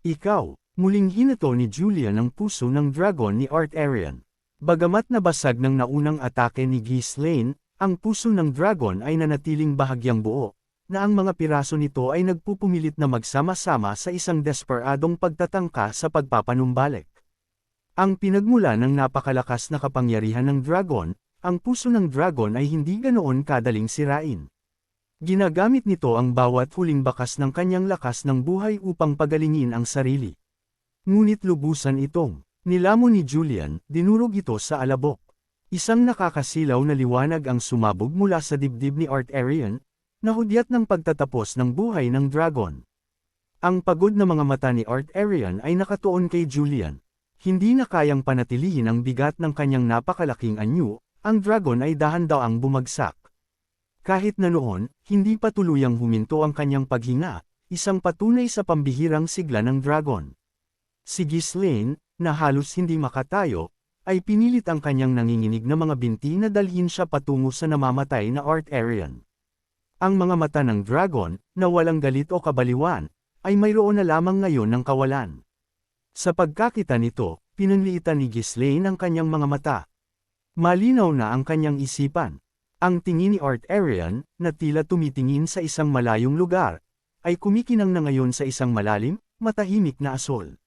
Ikaw, muling hinato ni Julian ang puso ng dragon ni Arterion. Bagamat nabasag ng naunang atake ni Ghislaine, ang puso ng dragon ay nanatiling bahagyang buo, na ang mga piraso nito ay nagpupumilit na magsama-sama sa isang desperadong pagtatangka sa pagpapanumbalik. Ang pinagmula ng napakalakas na kapangyarihan ng dragon, ang puso ng dragon ay hindi ganoon kadaling sirain. Ginagamit nito ang bawat huling bakas ng kanyang lakas ng buhay upang pagalingin ang sarili. Ngunit lubusan itong nilamon ni Julian, dinurog ito sa alabok. Isang nakakasilaw na liwanag ang sumabog mula sa dibdib ni Arterion, na hudyat ng pagtatapos ng buhay ng dragon. Ang pagod na mga mata ni Arterion ay nakatuon kay Julian. Hindi na kayang panatilihin ang bigat ng kanyang napakalaking anyo, ang dragon ay dahan-daang bumagsak. Kahit na noon, hindi pa tuluyang huminto ang kanyang paghinga, isang patunay sa pambihirang sigla ng dragon. Si Ghislaine, na halos hindi makatayo, ay pinilit ang kanyang nanginginig na mga binti na dalhin siya patungo sa namamatay na Arterion. Ang mga mata ng dragon, na walang galit o kabaliwan, ay mayroon na lamang ngayon ng kawalan. Sa pagkakita nito, pinanliitan ni Ghislaine ang kanyang mga mata. Malinaw na ang kanyang isipan. Ang tingin ni Arterion, na tila tumitingin sa isang malayong lugar, ay kumikinang na ngayon sa isang malalim, matahimik na asol.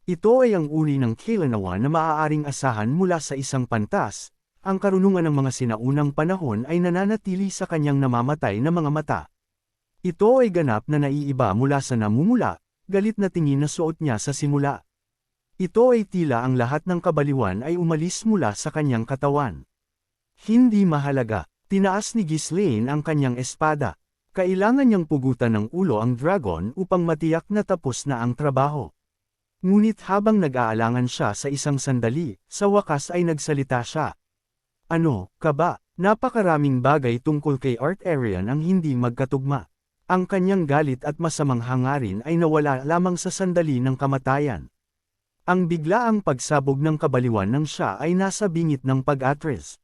Ito ay ang uri ng kailanawan na maaaring asahan mula sa isang pantas, ang karunungan ng mga sinaunang panahon ay nananatili sa kanyang namamatay na mga mata. Ito ay ganap na naiiba mula sa namumula, galit na tingin na suot niya sa simula. Ito ay tila ang lahat ng kabaliwan ay umalis mula sa kanyang katawan. Hindi mahalaga, tinaas ni Ghislaine ang kanyang espada. Kailangan niyang pugutan ng ulo ang dragon upang matiyak na tapos na ang trabaho. Ngunit habang nag-aalangan siya sa isang sandali, sa wakas ay nagsalita siya. Ano, ka ba? Napakaraming bagay tungkol kay Arterion ang hindi magkatugma. Ang kanyang galit at masamang hangarin ay nawala lamang sa sandali ng kamatayan. Ang biglaang pagsabog ng kabaliwan ng siya ay nasa bingit ng pag-atres.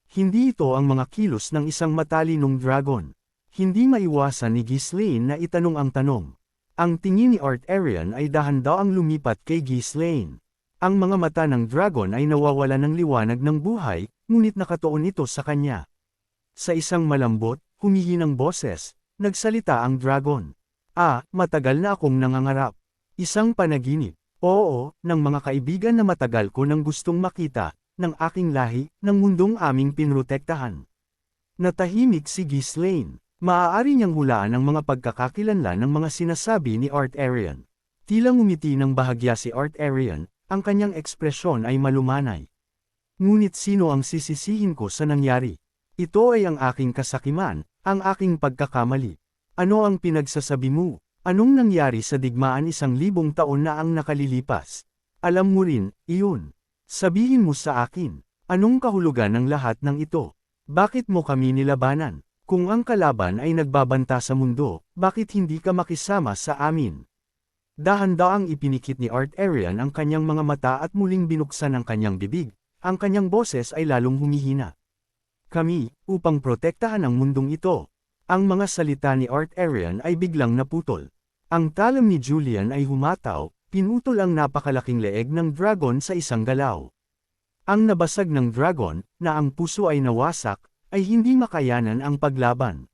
Hindi ito ang mga kilos ng isang matalinong dragon. Hindi maiwasan ni Ghislaine na itanong ang tanong. Ang tingin ni Art Arian ay dahan-daang lumipat kay Ghislaine. Ang mga mata ng dragon ay nawawala ng liwanag ng buhay, ngunit nakatuon ito sa kanya. Sa isang malambot, humihinang boses, nagsalita ang dragon. Matagal na akong nangangarap. Isang panaginip. Oo, ng mga kaibigan na matagal ko nang gustong makita, ng aking lahi, ng mundong aming pinrotektahan. Natahimik si Ghislaine. Maaari niyang hulaan ang mga pagkakakilanlan ng mga sinasabi ni Art Arian. Tila ngumiti ng bahagya si Art Arian, ang kanyang ekspresyon ay malumanay. Ngunit sino ang sisisihin ko sa nangyari? Ito ay ang aking kasakiman, ang aking pagkakamali. Ano ang pinagsasabi mo? Anong nangyari sa digmaan 1,000 taon na ang nakalilipas? Alam mo rin, iyon. Sabihin mo sa akin, anong kahulugan ng lahat ng ito? Bakit mo kami nilabanan? Kung ang kalaban ay nagbabanta sa mundo, bakit hindi ka makisama sa amin? Dahan-daang ipinikit ni Art Arian ang kanyang mga mata at muling binuksan ang kanyang bibig. Ang kanyang boses ay lalong humihina. Kami, upang protektahan ang mundong ito. Ang mga salita ni Art Arian ay biglang naputol. Ang talam ni Julian ay humataw, pinutol ang napakalaking leeg ng dragon sa isang galaw. Ang nabasag ng dragon, na ang puso ay nawasak, ay hindi makayanan ang paglaban.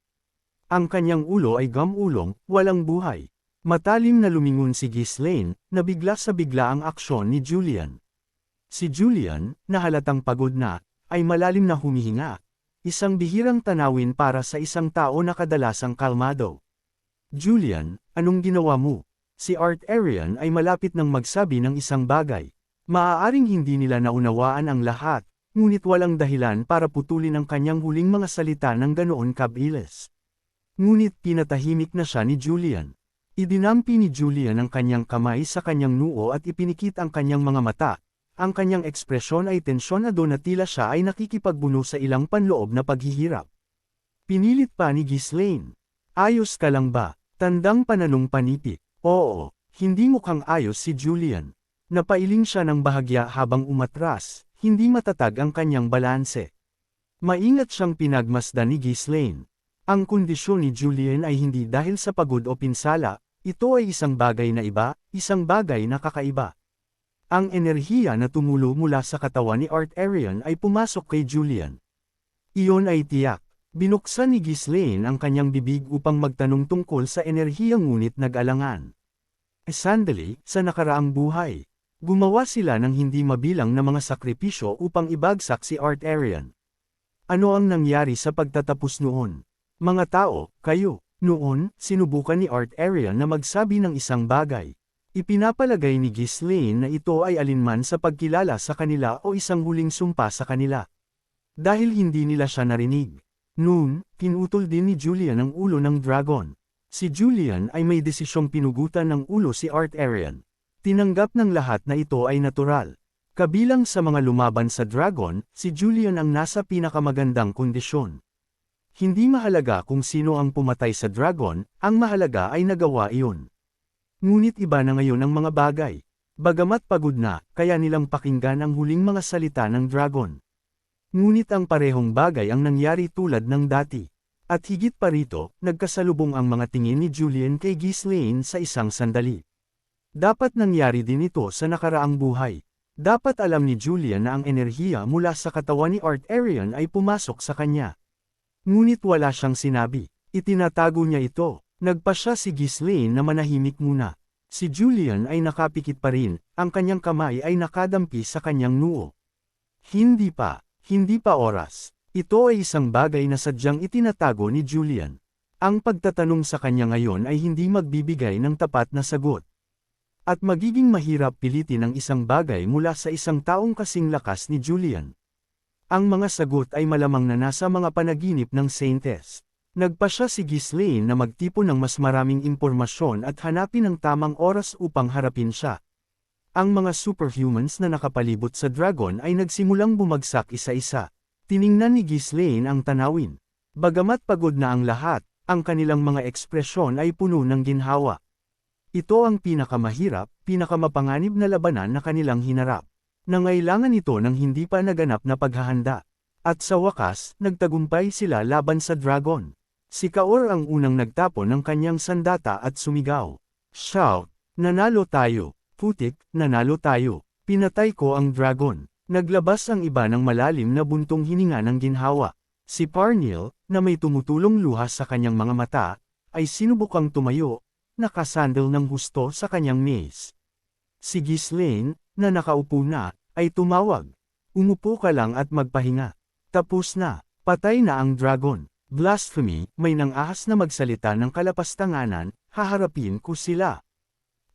Ang kanyang ulo ay gamulong, walang buhay. Matalim na lumingon si Ghislaine, na bigla sa bigla ang aksyon ni Julian. Si Julian, na halatang pagod na, ay malalim na humihinga. Isang bihirang tanawin para sa isang tao na kadalasang kalmado. Julian, anong ginawa mo? Si Art Arian ay malapit nang magsabi ng isang bagay. Maaaring hindi nila naunawaan ang lahat, ngunit walang dahilan para putulin ang kanyang huling mga salita ng ganoon kabilis. Ngunit pinatahimik na siya ni Julian. Idinampi ni Julian ang kanyang kamay sa kanyang noo at ipinikit ang kanyang mga mata. Ang kanyang ekspresyon ay tensyonado na tila siya ay nakikipagbuno sa ilang panloob na paghihirap. Pinilit pa ni Ghislaine. Ayos ka lang ba? Tandang pananong panipik. Oo, hindi mukhang ayos si Julian. Napailing siya ng bahagya habang umatras, hindi matatag ang kanyang balanse. Maingat siyang pinagmasdan ni Ghislaine. Ang kondisyon ni Julian ay hindi dahil sa pagod o pinsala, ito ay isang bagay na iba, isang bagay na kakaiba. Ang enerhiya na tumulo mula sa katawan ni Art Arian ay pumasok kay Julian. Iyon ay tiyak. Binuksan ni Ghislaine ang kanyang bibig upang magtanong tungkol sa enerhiya ngunit nag-alangan. Sandali, sa nakaraang buhay, gumawa sila ng hindi mabilang na mga sakripisyo upang ibagsak si Art Arian. Ano ang nangyari sa pagtatapos noon? Mga tao, kayo. Noon, sinubukan ni Art Arian na magsabi ng isang bagay. Ipinapalagay ni Ghislaine na ito ay alinman sa pagkilala sa kanila o isang huling sumpa sa kanila. Dahil hindi nila siya narinig. Noon, pinutol din ni Julian ang ulo ng dragon. Si Julian ay may desisyong pinugutan ng ulo si Art Arian. Tinanggap ng lahat na ito ay natural. Kabilang sa mga lumaban sa dragon, si Julian ang nasa pinakamagandang kondisyon. Hindi mahalaga kung sino ang pumatay sa dragon, ang mahalaga ay nagawa iyon. Ngunit iba na ngayon ang mga bagay. Bagamat pagod na, kaya nilang pakinggan ang huling mga salita ng dragon. Ngunit ang parehong bagay ang nangyari tulad ng dati. At higit pa rito, nagkasalubong ang mga tingin ni Julian kay Ghislaine sa isang sandali. Dapat nangyari din ito sa nakaraang buhay. Dapat alam ni Julian na ang enerhiya mula sa katawan ni Art Arian ay pumasok sa kanya. Ngunit wala siyang sinabi. Itinatago niya ito. Nagpasya si Ghislaine na manahimik muna. Si Julian ay nakapikit pa rin, ang kanyang kamay ay nakadampi sa kanyang noo. Hindi pa oras. Ito ay isang bagay na sadyang itinatago ni Julian. Ang pagtatanong sa kanya ngayon ay hindi magbibigay ng tapat na sagot. At magiging mahirap pilitin ang isang bagay mula sa isang taong kasing lakas ni Julian. Ang mga sagot ay malamang na nasa mga panaginip ng Saintes. Nagpasya si Ghislaine na magtipon ng mas maraming impormasyon at hanapin ang tamang oras upang harapin siya. Ang mga superhumans na nakapalibot sa dragon ay nagsimulang bumagsak isa-isa. Tiningnan ni Ghislaine ang tanawin. Bagamat pagod na ang lahat, ang kanilang mga ekspresyon ay puno ng ginhawa. Ito ang pinakamahirap, pinakamapanganib na labanan na kanilang hinarap. Nangailangan ito ng hindi pa naganap na paghahanda. At sa wakas, nagtagumpay sila laban sa dragon. Si Kaor ang unang nagtapon ng kanyang sandata at sumigaw. Shout! Nanalo tayo! Putik, nanalo tayo! Pinatay ko ang dragon. Naglabas ang iba ng malalim na buntong hininga ng ginhawa. Si Parnell, na may tumutulong luha sa kanyang mga mata, ay sinubukang tumayo, nakasandal ng husto sa kanyang mace. Si Ghislaine, na nakaupo na, ay tumawag. Umupo ka lang at magpahinga. Tapos na, patay na ang dragon. Blasphemy, may nang-ahas na magsalita ng kalapastanganan, haharapin ko sila.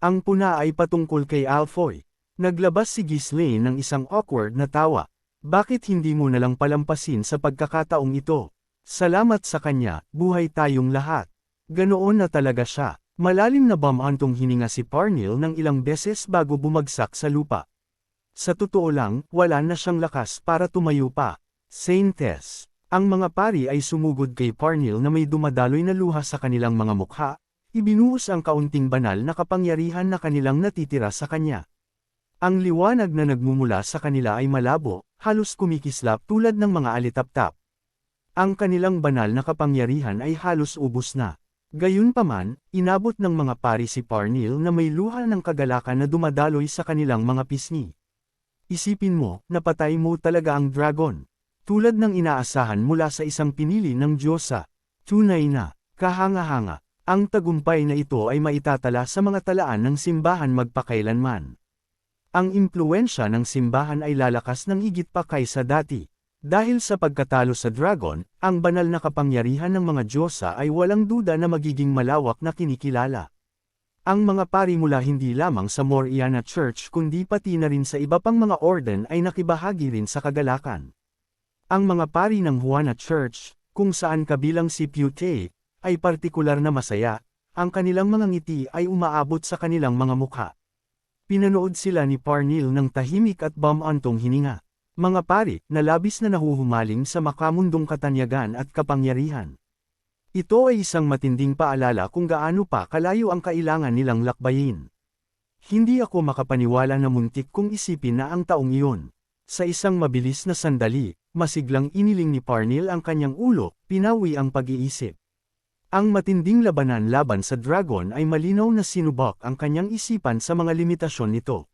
Ang puna ay patungkol kay Alfoy. Naglabas si Ghislaine ng isang awkward na tawa. Bakit hindi mo nalang palampasin sa pagkakataong ito? Salamat sa kanya, buhay tayong lahat. Ganoon na talaga siya. Malalim na bamantong hininga si Parnell ng ilang beses bago bumagsak sa lupa. Sa totoo lang, wala na siyang lakas para tumayo pa. Saintes. Ang mga pari ay sumugod kay Parnell na may dumadaloy na luha sa kanilang mga mukha, ibinuhos ang kaunting banal na kapangyarihan na kanilang natitira sa kanya. Ang liwanag na nagmumula sa kanila ay malabo, halos kumikislap tulad ng mga alitaptap. Ang kanilang banal na kapangyarihan ay halos ubos na. Gayunpaman, inabot ng mga pari si Parnell na may luha ng kagalakan na dumadaloy sa kanilang mga pisngi. Isipin mo, napatay mo talaga ang dragon. Tulad ng inaasahan mula sa isang pinili ng Diyosa. Tunay na, kahanga-hanga, ang tagumpay na ito ay maitatala sa mga talaan ng simbahan magpakailanman. Ang impluwensya ng simbahan ay lalakas ng higit pa kaysa dati. Dahil sa pagkatalo sa dragon, ang banal na kapangyarihan ng mga Diyosa ay walang duda na magiging malawak na kinikilala. Ang mga pari mula hindi lamang sa Moriana Church kundi pati na rin sa iba pang mga orden ay nakibahagi rin sa kagalakan. Ang mga pari ng Juana Church, kung saan kabilang si Pute, ay partikular na masaya, ang kanilang mga ngiti ay umaabot sa kanilang mga mukha. Pinanood sila ni Parnell ng tahimik at bamantong hininga. Mga pari, na labis na nahuhumaling sa makamundong katanyagan at kapangyarihan. Ito ay isang matinding paalala kung gaano pa kalayo ang kailangan nilang lakbayin. Hindi ako makapaniwala na muntik kong isipin na ang taong iyon. Sa isang mabilis na sandali, masiglang iniling ni Parnell ang kanyang ulo, pinawi ang pag-iisip. Ang matinding labanan laban sa dragon ay malinaw na sinubak ang kanyang isipan sa mga limitasyon nito.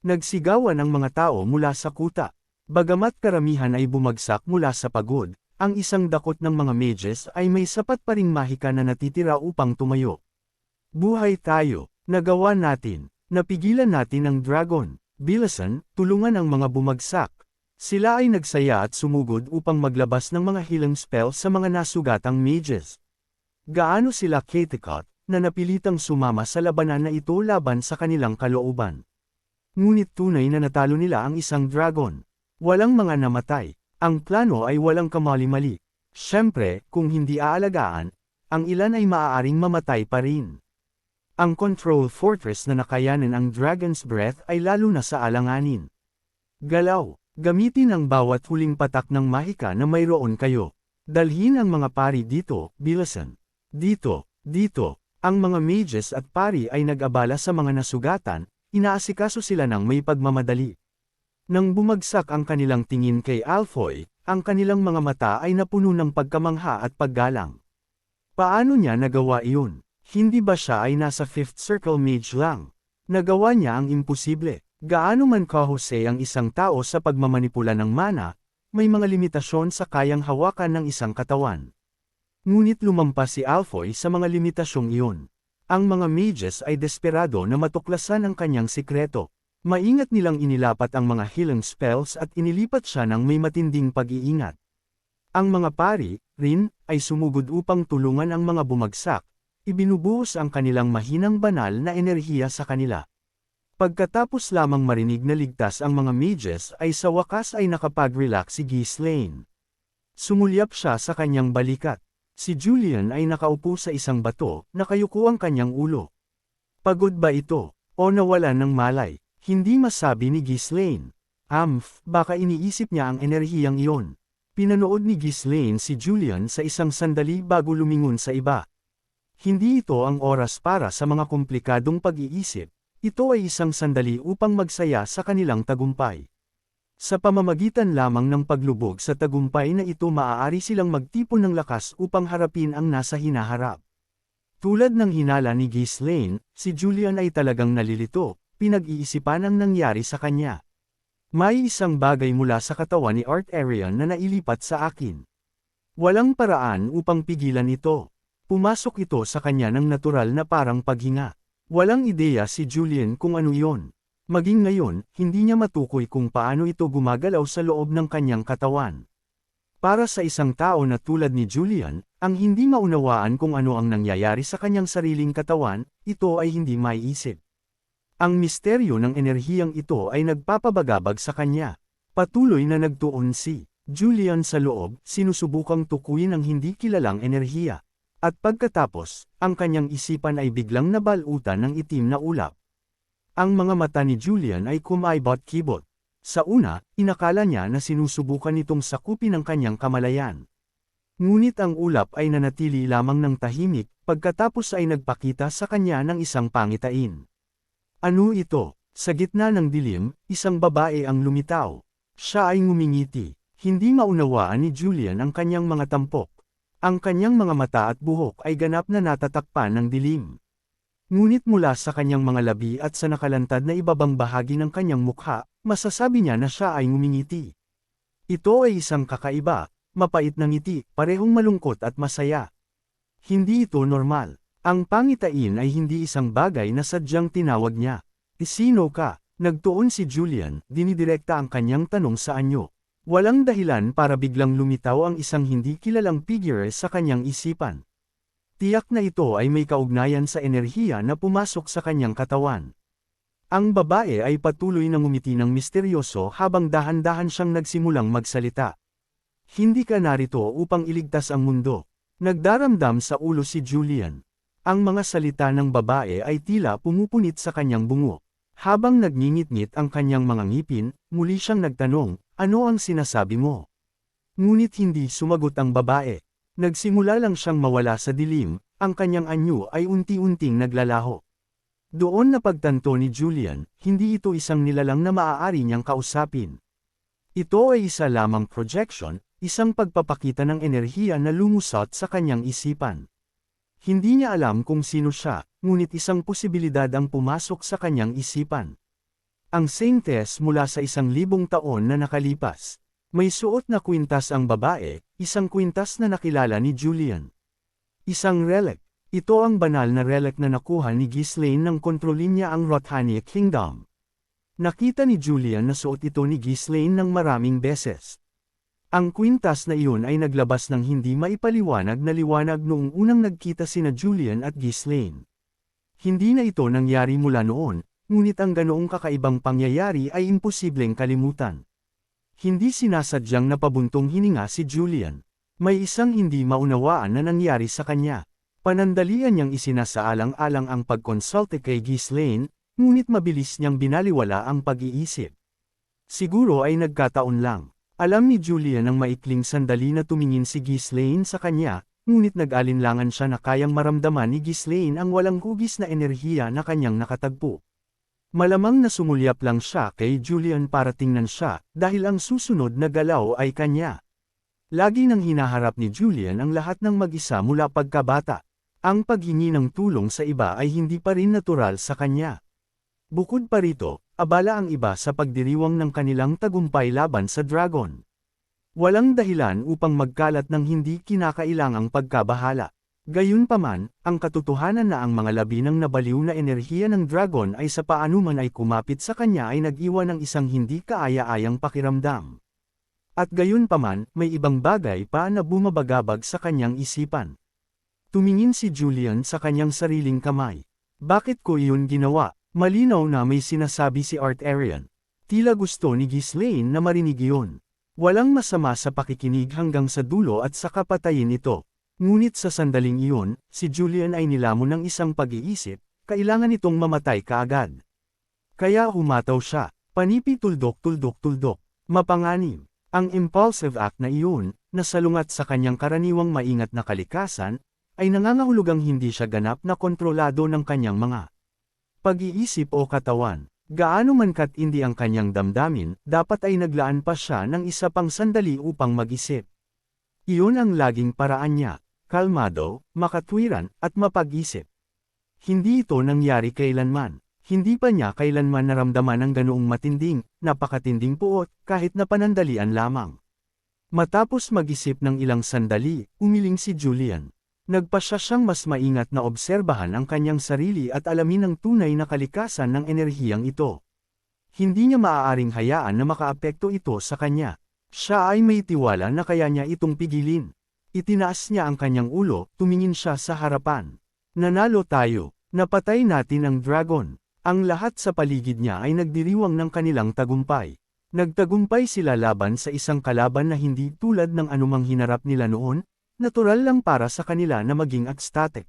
Nagsigawan ang mga tao mula sa kuta. Bagamat karamihan ay bumagsak mula sa pagod, ang isang dakot ng mga mages ay may sapat pa ring mahika na natitira upang tumayo. Buhay tayo, nagawa natin, napigilan natin ang dragon. Bilisan, tulungan ang mga bumagsak. Sila ay nagsaya at sumugod upang maglabas ng mga healing spell sa mga nasugatang mages. Gaano sila katikot, na napilitang sumama sa labanan na ito laban sa kanilang kalooban. Ngunit tunay na natalo nila ang isang dragon. Walang mga namatay. Ang plano ay walang kamali-mali. Siyempre, kung hindi aalagaan, ang ilan ay maaaring mamatay pa rin. Ang control fortress na nakayanan ang Dragon's Breath ay lalo na sa alanganin. Galaw, gamitin ang bawat huling patak ng mahika na mayroon kayo. Dalhin ang mga pari dito, bilisan. Dito, dito. Ang mga mages at pari ay nag-abala sa mga nasugatan, inaasikaso sila ng may pagmamadali. Nang bumagsak ang kanilang tingin kay Alfoy, ang kanilang mga mata ay napuno ng pagkamangha at paggalang. Paano niya nagawa iyon? Hindi ba siya ay nasa 5th Circle Mage lang? Nagawa niya ang imposible. Gaano man kahusay ang isang tao sa pagmamanipula ng mana, may mga limitasyon sa kayang hawakan ng isang katawan. Ngunit lumampas si Alfoy sa mga limitasyong iyon. Ang mga mages ay desperado na matuklasan ang kanyang sikreto. Maingat nilang inilapat ang mga healing spells at inilipat siya ng may matinding pag-iingat. Ang mga pari, rin, ay sumugod upang tulungan ang mga bumagsak, ibinubuhos ang kanilang mahinang banal na enerhiya sa kanila. Pagkatapos lamang marinig na ligtas ang mga mages ay sa wakas ay nakapag-relax si Ghislaine. Sumulyap siya sa kanyang balikat. Si Julian ay nakaupo sa isang bato, nakayuko ang kanyang ulo. Pagod ba ito, o nawalan ng malay? Hindi masabi ni Ghislaine. Baka iniisip niya ang enerhiyang iyon. Pinanood ni Ghislaine si Julian sa isang sandali bago lumingon sa iba. Hindi ito ang oras para sa mga komplikadong pag-iisip, ito ay isang sandali upang magsaya sa kanilang tagumpay. Sa pamamagitan lamang ng paglubog sa tagumpay na ito maaari silang magtipon ng lakas upang harapin ang nasa hinaharap. Tulad ng hinala ni Ghislaine, si Julian ay talagang nalilito, pinag-iisipan ang nangyari sa kanya. May isang bagay mula sa katawan ni Art Arian na nailipat sa akin. Walang paraan upang pigilan ito. Pumasok ito sa kanya ng natural na parang paghinga. Walang ideya si Julian kung ano yon. Maging ngayon, hindi niya matukoy kung paano ito gumagalaw sa loob ng kanyang katawan. Para sa isang tao na tulad ni Julian, ang hindi maunawaan kung ano ang nangyayari sa kanyang sariling katawan, ito ay hindi maiisip. Ang misteryo ng enerhiyang ito ay nagpapabagabag sa kanya. Patuloy na nagtuon si Julian sa loob, sinusubukang tukuyin ang hindi kilalang enerhiya. At pagkatapos, ang kanyang isipan ay biglang nabalutan ng itim na ulap. Ang mga mata ni Julian ay kumaibot-kibot. Sa una, inakala niya na sinusubukan nitong sakupin ang kanyang kamalayan. Ngunit ang ulap ay nanatili lamang ng tahimik, pagkatapos ay nagpakita sa kanya ng isang pangitain. Ano ito? Sa gitna ng dilim, isang babae ang lumitaw. Siya ay ngumingiti. Hindi maunawaan ni Julian ang kanyang mga tampok. Ang kanyang mga mata at buhok ay ganap na natatakpan ng dilim. Ngunit mula sa kanyang mga labi at sa nakalantad na ibabang bahagi ng kanyang mukha, masasabi niya na siya ay ngumingiti. Ito ay isang kakaiba, mapait na ngiti, parehong malungkot at masaya. Hindi ito normal. Ang pangitain ay hindi isang bagay na sadyang tinawag niya. Sino ka? Nagtuon si Julian, dinidirekta ang kanyang tanong sa anyo. Walang dahilan para biglang lumitaw ang isang hindi kilalang figure sa kanyang isipan. Tiyak na ito ay may kaugnayan sa enerhiya na pumasok sa kanyang katawan. Ang babae ay patuloy na ngumiti ng misteryoso habang dahan-dahan siyang nagsimulang magsalita. Hindi ka narito upang iligtas ang mundo. Nagdaramdam sa ulo si Julian. Ang mga salita ng babae ay tila pumupunit sa kanyang bungo. Habang nagngingit-ngit ang kanyang mga ngipin, muli siyang nagtanong, ano ang sinasabi mo? Ngunit hindi sumagot ang babae. Nagsimula lang siyang mawala sa dilim, ang kanyang anyo ay unti-unting naglalaho. Doon napagtanto ni Julian, hindi ito isang nilalang na maaari niyang kausapin. Ito ay isa lamang projection, isang pagpapakita ng enerhiya na lumusot sa kanyang isipan. Hindi niya alam kung sino siya, ngunit isang posibilidad ang pumasok sa kanyang isipan. Ang saintess mula sa 1,000 taon na nakalipas. May suot na kwintas ang babae, isang kwintas na nakilala ni Julian. Isang relic. Ito ang banal na relic na nakuha ni Ghislaine nang kontrolin niya ang Rothanic Kingdom. Nakita ni Julian na suot ito ni Ghislaine ng maraming beses. Ang kwintas na iyon ay naglabas ng hindi maipaliwanag na liwanag noong unang nagkita sina Julian at Ghislaine. Hindi na ito nangyari mula noon, ngunit ang ganoong kakaibang pangyayari ay imposibleng kalimutan. Hindi sinasadyang napabuntong hininga si Julian. May isang hindi maunawaan na nangyari sa kanya. Panandalian niyang isinasaalang-alang ang pagkonsulte kay Ghislaine, ngunit mabilis niyang binaliwala ang pag-iisip. Siguro ay nagkataon lang. Alam ni Julian ang maikling sandali na tumingin si Ghislaine sa kanya, ngunit nag-alinlangan siya na kayang maramdaman ni Ghislaine ang walang hugis na enerhiya na kanyang nakatagpo. Malamang na sumulyap lang siya kay Julian para tingnan siya, dahil ang susunod na galaw ay kanya. Lagi nang hinaharap ni Julian ang lahat ng mag-isa mula pagkabata. Ang paghingi ng tulong sa iba ay hindi pa rin natural sa kanya. Bukod pa rito, abala ang iba sa pagdiriwang ng kanilang tagumpay laban sa dragon. Walang dahilan upang magkalat ng hindi kinakailangang pagkabahala. Gayunpaman, ang katotohanan na ang mga labi ng nabaliw na enerhiya ng dragon ay sa paanuman ay kumapit sa kanya ay nag-iwan ng isang hindi kaaya-ayang pakiramdam. At gayunpaman, may ibang bagay pa na bumabagabag sa kanyang isipan. Tumingin si Julian sa kanyang sariling kamay. Bakit ko iyon ginawa? Malinaw na may sinasabi si Art Arian. Tila gusto ni Ghislaine na marinig iyon. Walang masama sa pakikinig hanggang sa dulo at sa kapatayin ito. Ngunit sa sandaling iyon, si Julian ay nilamon ng isang pag-iisip, kailangan itong mamatay kaagad. Kaya humataw siya, panipi tuldok-tuldok-tuldok, mapanganib. Ang impulsive act na iyon, nasalungat sa kanyang karaniwang maingat na kalikasan, ay nangangahulugang hindi siya ganap na kontrolado ng kanyang mga pag-iisip o katawan. Gaano man katindi ang kanyang damdamin, dapat ay naglaan pa siya ng isa pang sandali upang mag-isip. Iyon ang laging paraan niya, kalmado, makatwiran, at mapag-isip. Hindi ito nangyari kailanman. Hindi pa niya kailanman naramdaman ang ganoong matinding, napakatinding puot, kahit na panandalian lamang. Matapos mag-isip ng ilang sandali, umiling si Julian. Nagpasya siyang mas maingat na obserbahan ang kanyang sarili at alamin ang tunay na kalikasan ng enerhiyang ito. Hindi niya maaaring hayaan na makaapekto ito sa kanya. Siya ay may tiwala na kaya niya itong pigilin. Itinaas niya ang kanyang ulo, tumingin siya sa harapan. Nanalo tayo. Napatay natin ang dragon. Ang lahat sa paligid niya ay nagdiriwang ng kanilang tagumpay. Nagtagumpay sila laban sa isang kalaban na hindi tulad ng anumang hinarap nila noon. Natural lang para sa kanila na maging ecstatic.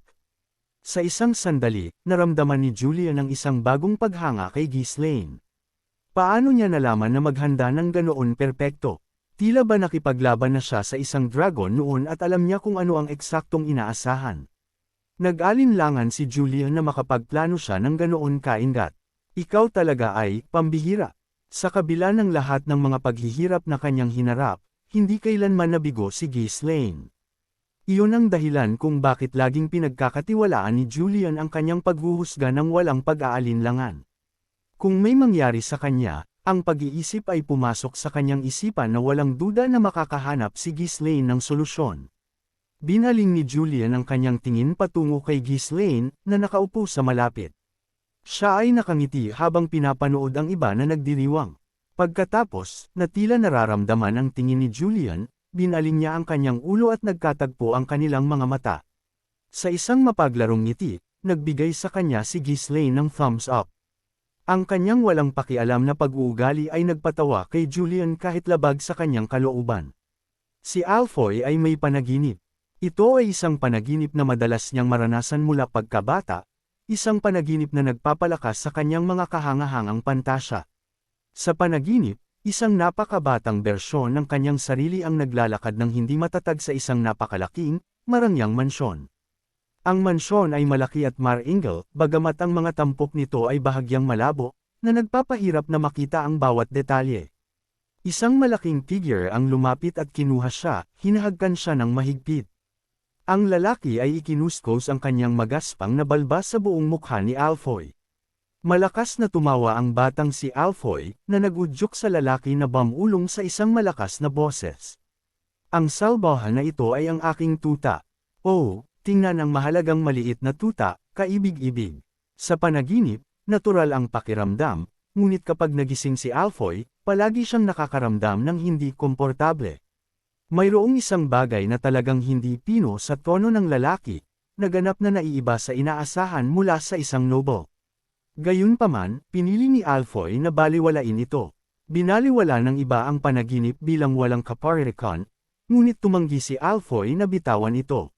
Sa isang sandali, naramdaman ni Julian ang isang bagong paghanga kay Ghislaine. Paano niya nalaman na maghanda ng ganoon perpekto? Tila ba nakipaglaban na siya sa isang dragon noon at alam niya kung ano ang eksaktong inaasahan? Nag-alinlangan si Julian na makapagplano siya ng ganoon kaingat. Ikaw talaga ay pambihira. Sa kabila ng lahat ng mga paghihirap na kanyang hinarap, hindi kailanman nabigo si Ghislaine. Iyon ang dahilan kung bakit laging pinagkakatiwalaan ni Julian ang kanyang paghuhusga ng walang pag-aalinlangan. Kung may mangyari sa kanya, ang pag-iisip ay pumasok sa kanyang isipan na walang duda na makakahanap si Ghislaine ng solusyon. Binaling ni Julian ang kanyang tingin patungo kay Ghislaine na nakaupo sa malapit. Siya ay nakangiti habang pinapanood ang iba na nagdiriwang. Pagkatapos, na tila nararamdaman ang tingin ni Julian, binaling niya ang kanyang ulo at nagkatagpo ang kanilang mga mata. Sa isang mapaglarong ngiti, nagbigay sa kanya si Ghislaine ng thumbs up. Ang kanyang walang pakialam na pag-uugali ay nagpatawa kay Julian kahit labag sa kanyang kalooban. Si Alfoy ay may panaginip. Ito ay isang panaginip na madalas niyang maranasan mula pagkabata, isang panaginip na nagpapalakas sa kanyang mga kahangahangang pantasya. Sa panaginip, isang napakabatang bersyon ng kanyang sarili ang naglalakad ng hindi matatag sa isang napakalaking, marangyang mansyon. Ang mansyon ay malaki at maringal, bagamat ang mga tampok nito ay bahagyang malabo, na nagpapahirap na makita ang bawat detalye. Isang malaking figure ang lumapit at kinuha siya, hinahagkan siya ng mahigpit. Ang lalaki ay ikinuskos ang kanyang magaspang na balbas sa buong mukha ni Alfoy. Malakas na tumawa ang batang si Alfoy, na nagudyok sa lalaki na bamulong sa isang malakas na boses. Ang salbahan na ito ay ang aking tuta. Oh, tingnan ang mahalagang maliit na tuta, kaibig-ibig. Sa panaginip, natural ang pakiramdam, ngunit kapag nagising si Alfoy, palagi siyang nakakaramdam ng hindi komportable. Mayroong isang bagay na talagang hindi pino sa tono ng lalaki, naganap na naiiba sa inaasahan mula sa isang noble. Gayunpaman, pinili ni Alfoy na baliwalain ito. Binaliwala ng iba ang panaginip bilang walang kaparirikan, ngunit tumanggi si Alfoy na bitawan ito.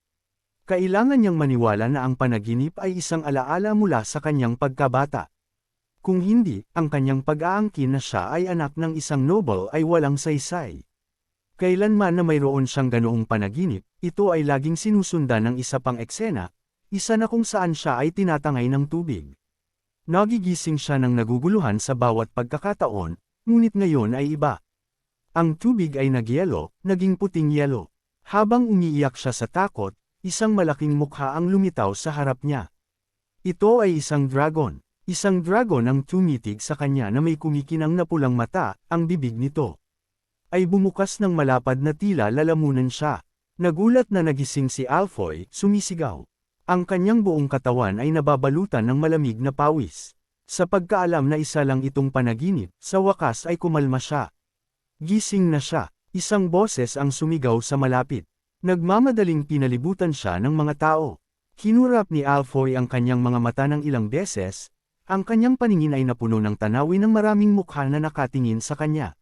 Kailangan niyang maniwala na ang panaginip ay isang alaala mula sa kanyang pagkabata. Kung hindi, ang kanyang pag-aangkin na siya ay anak ng isang noble ay walang saysay. Kailanman na mayroon siyang ganoong panaginip, ito ay laging sinusundan ng isa pang eksena, isa na kung saan siya ay tinatangay ng tubig. Nagigising siya ng naguguluhan sa bawat pagkakataon, ngunit ngayon ay iba. Ang tubig ay nagyelo, naging puting yelo. Habang umiiyak siya sa takot, isang malaking mukha ang lumitaw sa harap niya. Ito ay isang dragon. Isang dragon ang tumitig sa kanya na may kumikinang na pulang mata, ang bibig nito ay bumukas ng malapad na tila lalamunan siya. Nagulat na nagising si Alfoy, sumisigaw. Ang kanyang buong katawan ay nababalutan ng malamig na pawis. Sa pagkaalam na isa lang itong panaginip, sa wakas ay kumalma siya. Gising na siya, isang boses ang sumigaw sa malapit. Nagmamadaling pinalibutan siya ng mga tao. Hinurap ni Alfoy ang kanyang mga mata ng ilang beses, ang kanyang paningin ay napuno ng tanawin ng maraming mukha na nakatingin sa kanya.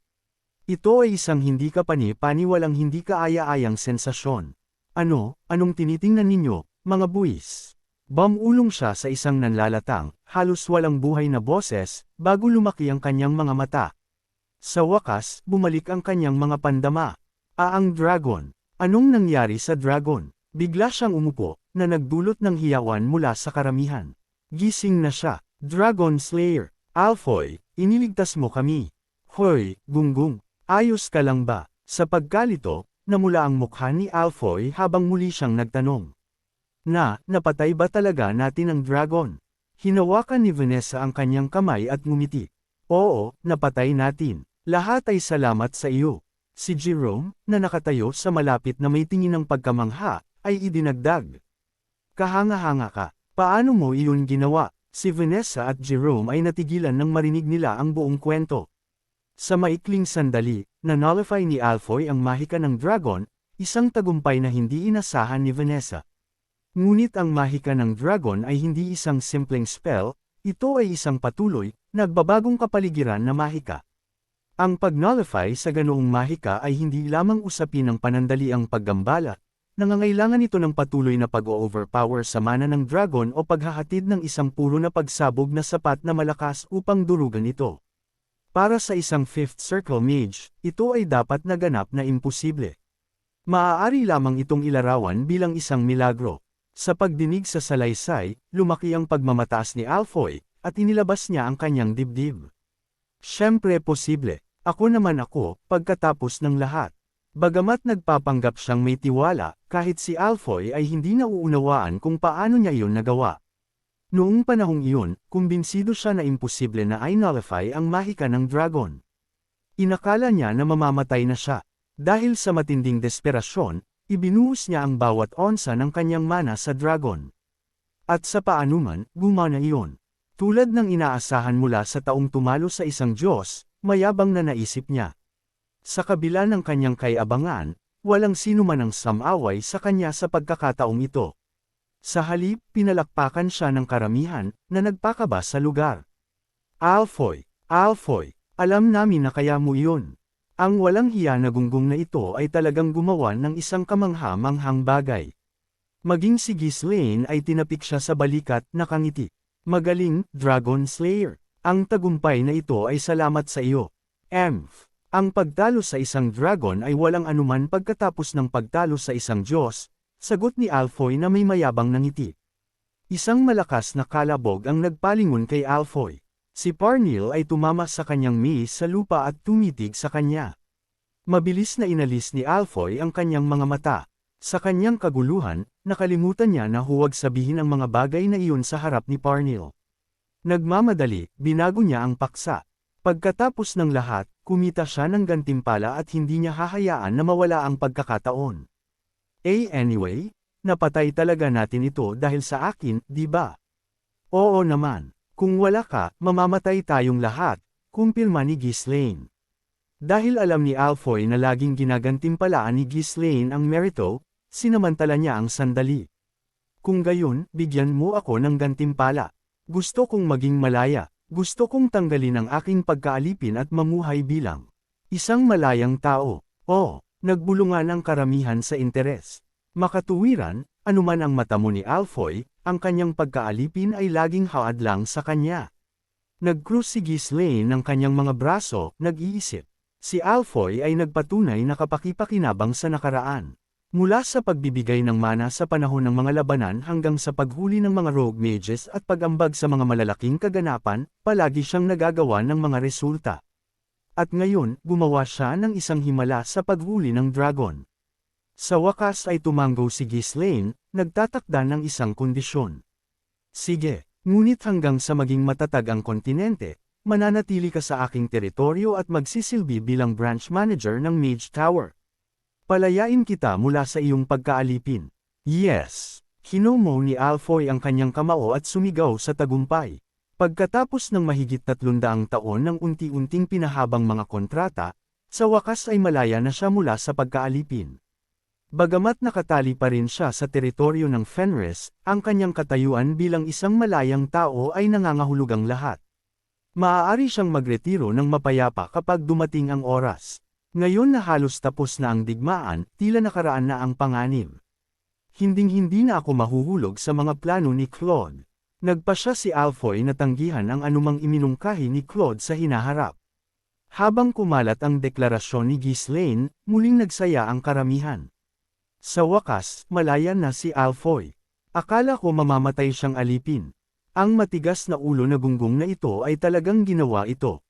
Ito ay isang hindi kapani-paniwalang hindi kaaya-ayang sensasyon. Anong tinitingnan ninyo? Mga buwis. Bamulong siya sa isang nanlalatang, halos walang buhay na boses, bago lumaki ang kanyang mga mata. Sa wakas, bumalik ang kanyang mga pandama. Ang dragon. Anong nangyari sa dragon? Bigla siyang umupo, na nagdulot ng hiyawan mula sa karamihan. Gising na siya. Dragon Slayer. Alfoy, iniligtas mo kami. Hoy, Gunggong, ayos ka lang ba? Sa pagkalito, namula ang mukha ni Alfoy habang muli siyang nagtanong. Napatay ba talaga natin ang dragon? Hinawakan ni Vanessa ang kanyang kamay at ngumiti. Oo, napatay natin. Lahat ay salamat sa iyo. Si Jerome, na nakatayo sa malapit na may tingin ng pagkamangha, ay idinagdag. Kahanga-hanga ka. Paano mo iyon ginawa? Si Vanessa at Jerome ay natigilan nang marinig nila ang buong kwento. Sa maikling sandali, na-nullify ni Alfoy ang mahika ng dragon, isang tagumpay na hindi inasahan ni Vanessa. Ngunit ang mahika ng dragon ay hindi isang simpleng spell, ito ay isang patuloy, nagbabagong kapaligiran na mahika. Ang pag-nullify sa ganoong mahika ay hindi lamang usapin ng panandaliang paggambala, nangangailangan ito ng patuloy na pag-overpower sa mana ng dragon o paghahatid ng isang puro na pagsabog na sapat na malakas upang durugan ito. Para sa isang 5th Circle Mage, ito ay dapat na ganap na imposible. Maaari lamang itong ilarawan bilang isang milagro. Sa pagdinig sa salaysay, lumaki ang pagmamataas ni Alfoy, at inilabas niya ang kanyang dibdib. Siyempre posible. Ako naman ako, pagkatapos ng lahat. Bagamat nagpapanggap siyang may tiwala, kahit si Alfoy ay hindi nauunawaan kung paano niya iyon nagawa. Noong panahong iyon, kumbinsido siya na imposible na i-nullify ang mahika ng dragon. Inakala niya na mamamatay na siya. Dahil sa matinding desperasyon, ibinuhos niya ang bawat onsa ng kanyang mana sa dragon. At sa paanuman, gumana iyon. Tulad ng inaasahan mula sa taong tumalo sa isang Diyos, mayabang na naisip niya. Sa kabila ng kanyang kayabangan, walang sino man ang samaway sa kanya sa pagkakataong ito. Sa halip, pinalakpakan siya ng karamihan, na nagpakaba sa lugar. Alfoy, Alfoy, alam namin na kaya mo iyon. Ang walang hiya na gunggong na ito ay talagang gumawa ng isang kamangha-manghang bagay. Maging si Ghislaine ay tinapik siya sa balikat, nakangiti. Magaling, Dragon Slayer. Ang tagumpay na ito ay salamat sa iyo. Ang pagtalo sa isang dragon ay walang anuman pagkatapos ng pagtalo sa isang Diyos, sagot ni Alfoy na may mayabang na ngiti. Isang malakas na kalabog ang nagpalingon kay Alfoy. Si Parnell ay tumama sa kanyang mace sa lupa at tumitig sa kanya. Mabilis na inalis ni Alfoy ang kanyang mga mata. Sa kanyang kaguluhan, nakalimutan niya na huwag sabihin ang mga bagay na iyon sa harap ni Parnell. Nagmamadali, binago niya ang paksa. Pagkatapos ng lahat, kumita siya ng gantimpala at hindi niya hahayaan na mawala ang pagkakataon. Anyway, napatay talaga natin ito dahil sa akin, di ba? Oo naman. Kung wala ka, mamamatay tayong lahat, kumpirma ni Ghislaine. Dahil alam ni Alfoy na laging ginagantimpalaan ni Ghislaine ang merito, sinamantala niya ang sandali. Kung gayon, bigyan mo ako ng gantimpala. Gusto kong maging malaya. Gusto kong tanggalin ang aking pagkaalipin at mamuhay bilang isang malayang tao. Nagbulungan ang karamihan sa interes. Makatuwiran, anuman ang mata mo ni Alfoy, ang kanyang pagkaalipin ay laging haadlang sa kanya. Nag-cruise si Ghislaine ng kanyang mga braso, nag-iisip. Si Alfoy ay nagpatunay na kapakipakinabang sa nakaraan. Mula sa pagbibigay ng mana sa panahon ng mga labanan hanggang sa paghuli ng mga rogue mages at pag-ambag sa mga malalaking kaganapan, palagi siyang nagagawa ng mga resulta. At ngayon, gumawa siya ng isang himala sa paghuli ng dragon. Sa wakas ay tumanggo si Ghislaine, nagtatakda ng isang kondisyon. Sige, ngunit hanggang sa maging matatag ang kontinente, mananatili ka sa aking teritoryo at magsisilbi bilang branch manager ng Mage Tower. Palayain kita mula sa iyong pagkaalipin. Yes. Hinumo ni Alfoy ang kanyang kamao at sumigaw sa tagumpay. Pagkatapos ng mahigit 300 taon ng unti-unting pinahabang mga kontrata, sa wakas ay malaya na siya mula sa pagkaalipin. Bagamat nakatali pa rin siya sa teritoryo ng Fenris, ang kanyang katayuan bilang isang malayang tao ay nangangahulugang lahat. Maaari siyang magretiro ng mapayapa kapag dumating ang oras. Ngayon na halos tapos na ang digmaan, tila nakaraan na ang panganib. Hinding-hindi na ako mahuhulog sa mga plano ni Claude. Nagpasya si Alfoy na tanggihan ang anumang iminungkahi ni Claude sa hinaharap. Habang kumalat ang deklarasyon ni Ghislaine, muling nagsaya ang karamihan. Sa wakas, malaya na si Alfoy. Akala ko mamamatay siyang alipin. Ang matigas na ulo na gunggong na ito ay talagang ginawa ito.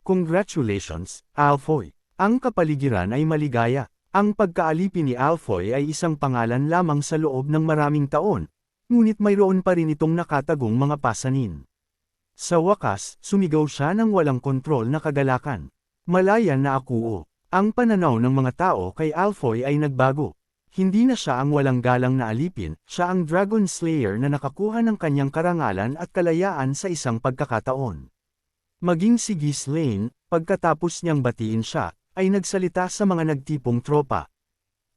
Congratulations, Alfoy. Ang kapaligiran ay maligaya. Ang pagkaalipin ni Alfoy ay isang pangalan lamang sa loob ng maraming taon, ngunit mayroon pa rin itong nakatagong mga pasanin. Sa wakas, sumigaw siya ng walang kontrol na kagalakan. Malaya na ako. Ang pananaw ng mga tao kay Alfoy ay nagbago. Hindi na siya ang walang galang na alipin, siya ang Dragon Slayer na nakakuha ng kanyang karangalan at kalayaan sa isang pagkakataon. Maging si Ghislaine, pagkatapos niyang batiin siya, ay nagsalita sa mga nagtipong tropa.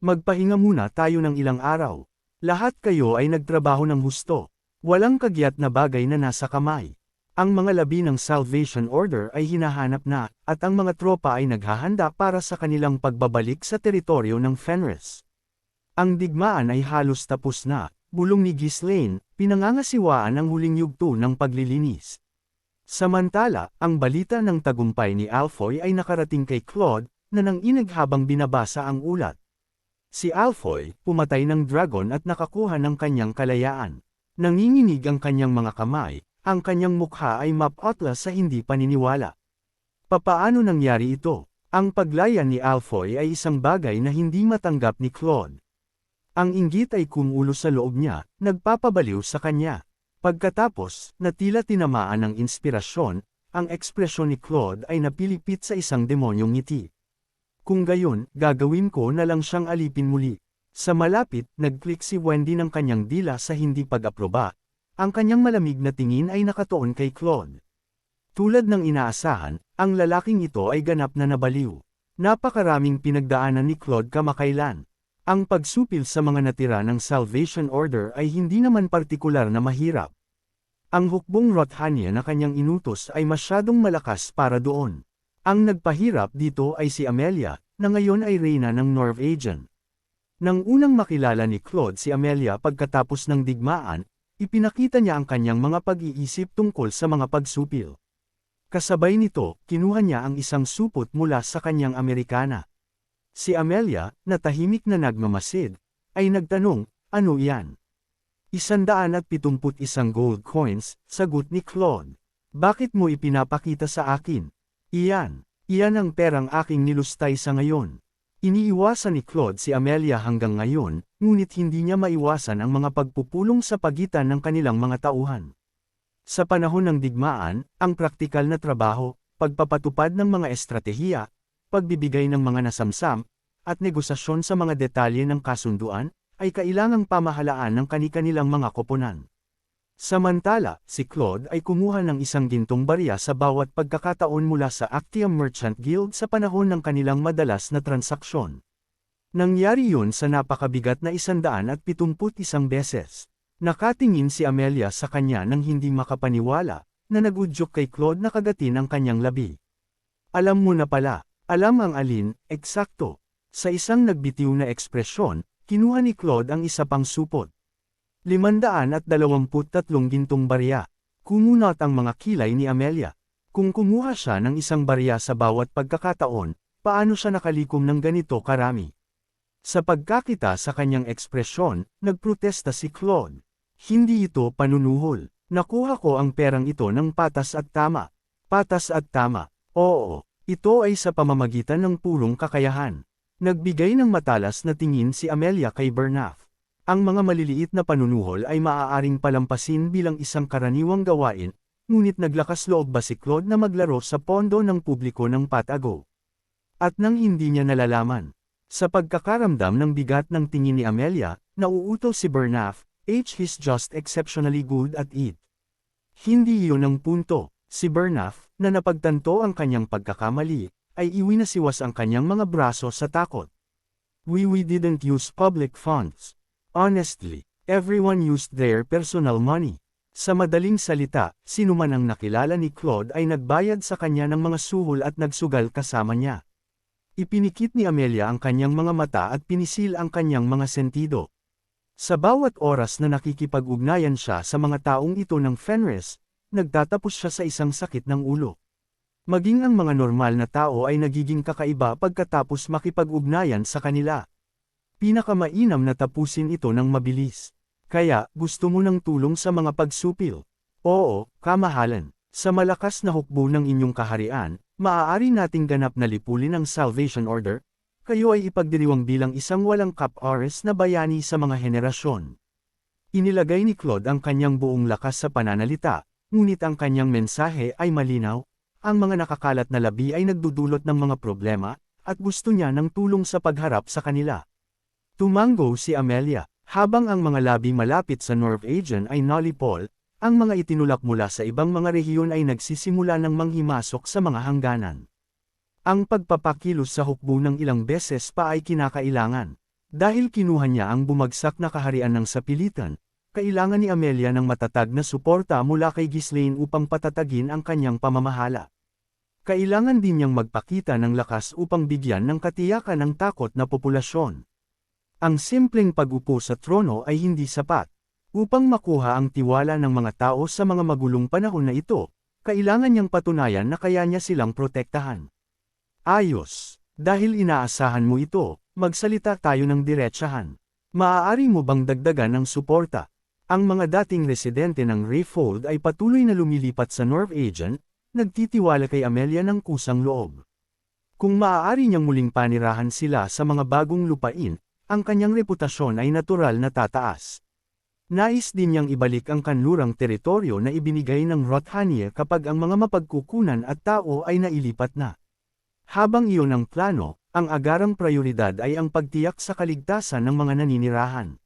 Magpahinga muna tayo ng ilang araw. Lahat kayo ay nagtrabaho ng husto. Walang kagyat na bagay na nasa kamay. Ang mga labi ng Salvation Order ay hinahanap na, at ang mga tropa ay naghahanda para sa kanilang pagbabalik sa teritoryo ng Fenris. Ang digmaan ay halos tapos na, bulong ni Ghislaine, pinangangasiwaan ang huling yugto ng paglilinis. Samantala, ang balita ng tagumpay ni Alfoy ay nakarating kay Claude, na nanginag habang binabasa ang ulat. Si Alfoy, pumatay ng dragon at nakakuha ng kanyang kalayaan. Nanginginig ang kanyang mga kamay, ang kanyang mukha ay mapotla sa hindi paniniwala. Papaano nangyari ito? Ang paglaya ni Alfoy ay isang bagay na hindi matanggap ni Claude. Ang inggit ay kumulo sa loob niya, nagpapabaliw sa kanya. Pagkatapos, na tila tinamaan ng inspirasyon, ang ekspresyon ni Claude ay napilipit sa isang demonyong ngiti. Kung gayon, gagawin ko na lang siyang alipin muli. Sa malapit, nag-click si Wendy ng kanyang dila sa hindi pag-aproba. Ang kanyang malamig na tingin ay nakatuon kay Claude. Tulad ng inaasahan, ang lalaking ito ay ganap na nabaliw. Napakaraming pinagdaanan ni Claude kamakailan. Ang pagsupil sa mga natira ng Salvation Order ay hindi naman partikular na mahirap. Ang hukbong Rothania na kanyang inutos ay masyadong malakas para doon. Ang nagpahirap dito ay si Amelia, na ngayon ay reyna ng Norwegian. Nang unang makilala ni Claude si Amelia pagkatapos ng digmaan, ipinakita niya ang kanyang mga pag-iisip tungkol sa mga pagsupil. Kasabay nito, kinuha niya ang isang supot mula sa kanyang Amerikana. Si Amelia, na tahimik na nagmamasid, ay nagtanong, ano iyan? 171 gold coins, sagot ni Claude. Bakit mo ipinapakita sa akin? Iyan ang perang aking nilustay sa ngayon. Iniiwasan ni Claude si Amelia hanggang ngayon, ngunit hindi niya maiwasan ang mga pagpupulong sa pagitan ng kanilang mga tauhan. Sa panahon ng digmaan, ang praktikal na trabaho, pagpapatupad ng mga estratehiya, pagbibigay ng mga nasamsam, at negosasyon sa mga detalye ng kasunduan, ay kailangang pamahalaan ng kani-kanilang mga koponan. Samantala, si Claude ay kumuha ng isang gintong barya sa bawat pagkakataon mula sa Actium Merchant Guild sa panahon ng kanilang madalas na transaksyon. Nangyari yun sa napakabigat na 171 beses. Nakatingin si Amelia sa kanya nang hindi makapaniwala, na nagudyok kay Claude na kagatin ang kanyang labi. Alam mo na pala. Alam ang alin, eksakto. Sa isang nagbitiw na ekspresyon, kinuha ni Claude ang isa pang supot. 523 gintong barya. Kumunot ang mga kilay ni Amelia. Kung kumuha siya ng isang barya sa bawat pagkakataon, paano siya nakalikom ng ganito karami? Sa pagkakita sa kanyang ekspresyon, nagprotesta si Claude. Hindi ito panunuhol. Nakuha ko ang perang ito ng patas at tama. Patas at tama. Oo. Ito ay sa pamamagitan ng purong kakayahan. Nagbigay ng matalas na tingin si Amelia kay Bernath. Ang mga maliliit na panunuhol ay maaaring palampasin bilang isang karaniwang gawain, ngunit naglakas loob ba si Claude na maglaro sa pondo ng publiko ng patago? At nang hindi niya nalalaman. Sa pagkakaramdam ng bigat ng tingin ni Amelia, nauuto si Bernath, he's just exceptionally good at it. Hindi iyon ang punto. Si Bernath, na napagtanto ang kanyang pagkakamali, ay iwinasiwas ang kanyang mga braso sa takot. We didn't use public funds. Honestly, everyone used their personal money. Sa madaling salita, sino man ang nakilala ni Claude ay nagbayad sa kanya ng mga suhol at nagsugal kasama niya. Ipinikit ni Amelia ang kanyang mga mata at pinisil ang kanyang mga sentido. Sa bawat oras na nakikipag-ugnayan siya sa mga taong ito ng Fenris, nagtatapos siya sa isang sakit ng ulo. Maging ang mga normal na tao ay nagiging kakaiba pagkatapos makipag-ugnayan sa kanila. Pinakamainam na tapusin ito ng mabilis. Kaya, gusto mo ng tulong sa mga pagsupil? Oo, kamahalan. Sa malakas na hukbo ng inyong kaharian, maaari nating ganap na lipulin ang Salvation Order. Kayo ay ipagdiriwang bilang isang walang kap-oras na bayani sa mga henerasyon. Inilagay ni Claude ang kanyang buong lakas sa pananalita, ngunit ang kanyang mensahe ay malinaw. Ang mga nakakalat na labi ay nagdudulot ng mga problema, at gusto niya ng tulong sa pagharap sa kanila. Tumango si Amelia, habang ang mga labi malapit sa Norwegian ay nalipol, ang mga itinulak mula sa ibang mga rehiyon ay nagsisimula ng manghimasok sa mga hangganan. Ang pagpapakilos sa hukbo ng ilang beses pa ay kinakailangan. Dahil kinuha niya ang bumagsak na kaharian ng sapilitan, kailangan ni Amelia ng matatag na suporta mula kay Ghislaine upang patatagin ang kanyang pamamahala. Kailangan din niyang magpakita ng lakas upang bigyan ng katiyakan ng takot na populasyon. Ang simpleng pag-upo sa trono ay hindi sapat. Upang makuha ang tiwala ng mga tao sa mga magulong panahon na ito, kailangan niyang patunayan na kaya niya silang protektahan. Ayos. Dahil inaasahan mo ito, magsalita tayo ng diretsahan. Maaari mo bang dagdagan ang suporta? Ang mga dating residente ng Rayfold ay patuloy na lumilipat sa Norwegian, nagtitiwala kay Amelia ng kusang loob. Kung maaari niyang muling panirahan sila sa mga bagong lupain, ang kanyang reputasyon ay natural na tataas. Nais din niyang ibalik ang kanlurang teritoryo na ibinigay ng Rothaniel kapag ang mga mapagkukunan at tao ay nailipat na. Habang iyon ang plano, ang agarang prioridad ay ang pagtiyak sa kaligtasan ng mga naninirahan.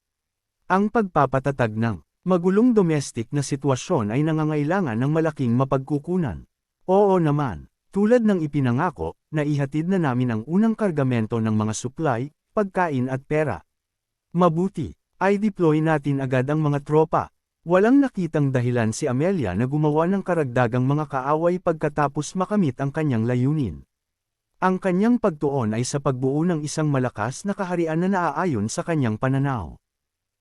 Ang pagpapatatag ng magulong domestic na sitwasyon ay nangangailangan ng malaking mapagkukunan. Oo naman, tulad ng ipinangako, naihatid na namin ang unang kargamento ng mga supply, pagkain at pera. Mabuti. Ay deploy natin agad ang mga tropa. Walang nakitang dahilan si Amelia na gumawa ng karagdagang mga kaaway pagkatapos makamit ang kanyang layunin. Ang kanyang pagtuon ay sa pagbuo ng isang malakas na kaharian na naaayon sa kanyang pananaw.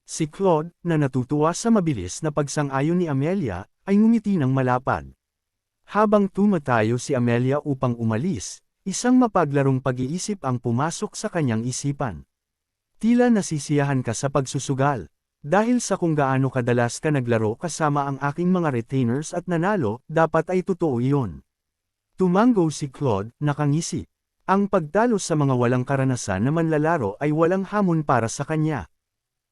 Si Claude, na natutuwa sa mabilis na pagsang-ayon ni Amelia, ay ngumiti ng malapad. Habang tumatayo si Amelia upang umalis, isang mapaglarong pag-iisip ang pumasok sa kanyang isipan. Tila nasisiyahan ka sa pagsusugal. Dahil sa kung gaano kadalas ka naglaro kasama ang aking mga retainers at nanalo, dapat ay totoo iyon. Tumango si Claude, nakangisi. Ang pagtalo sa mga walang karanasan na manlalaro ay walang hamon para sa kanya.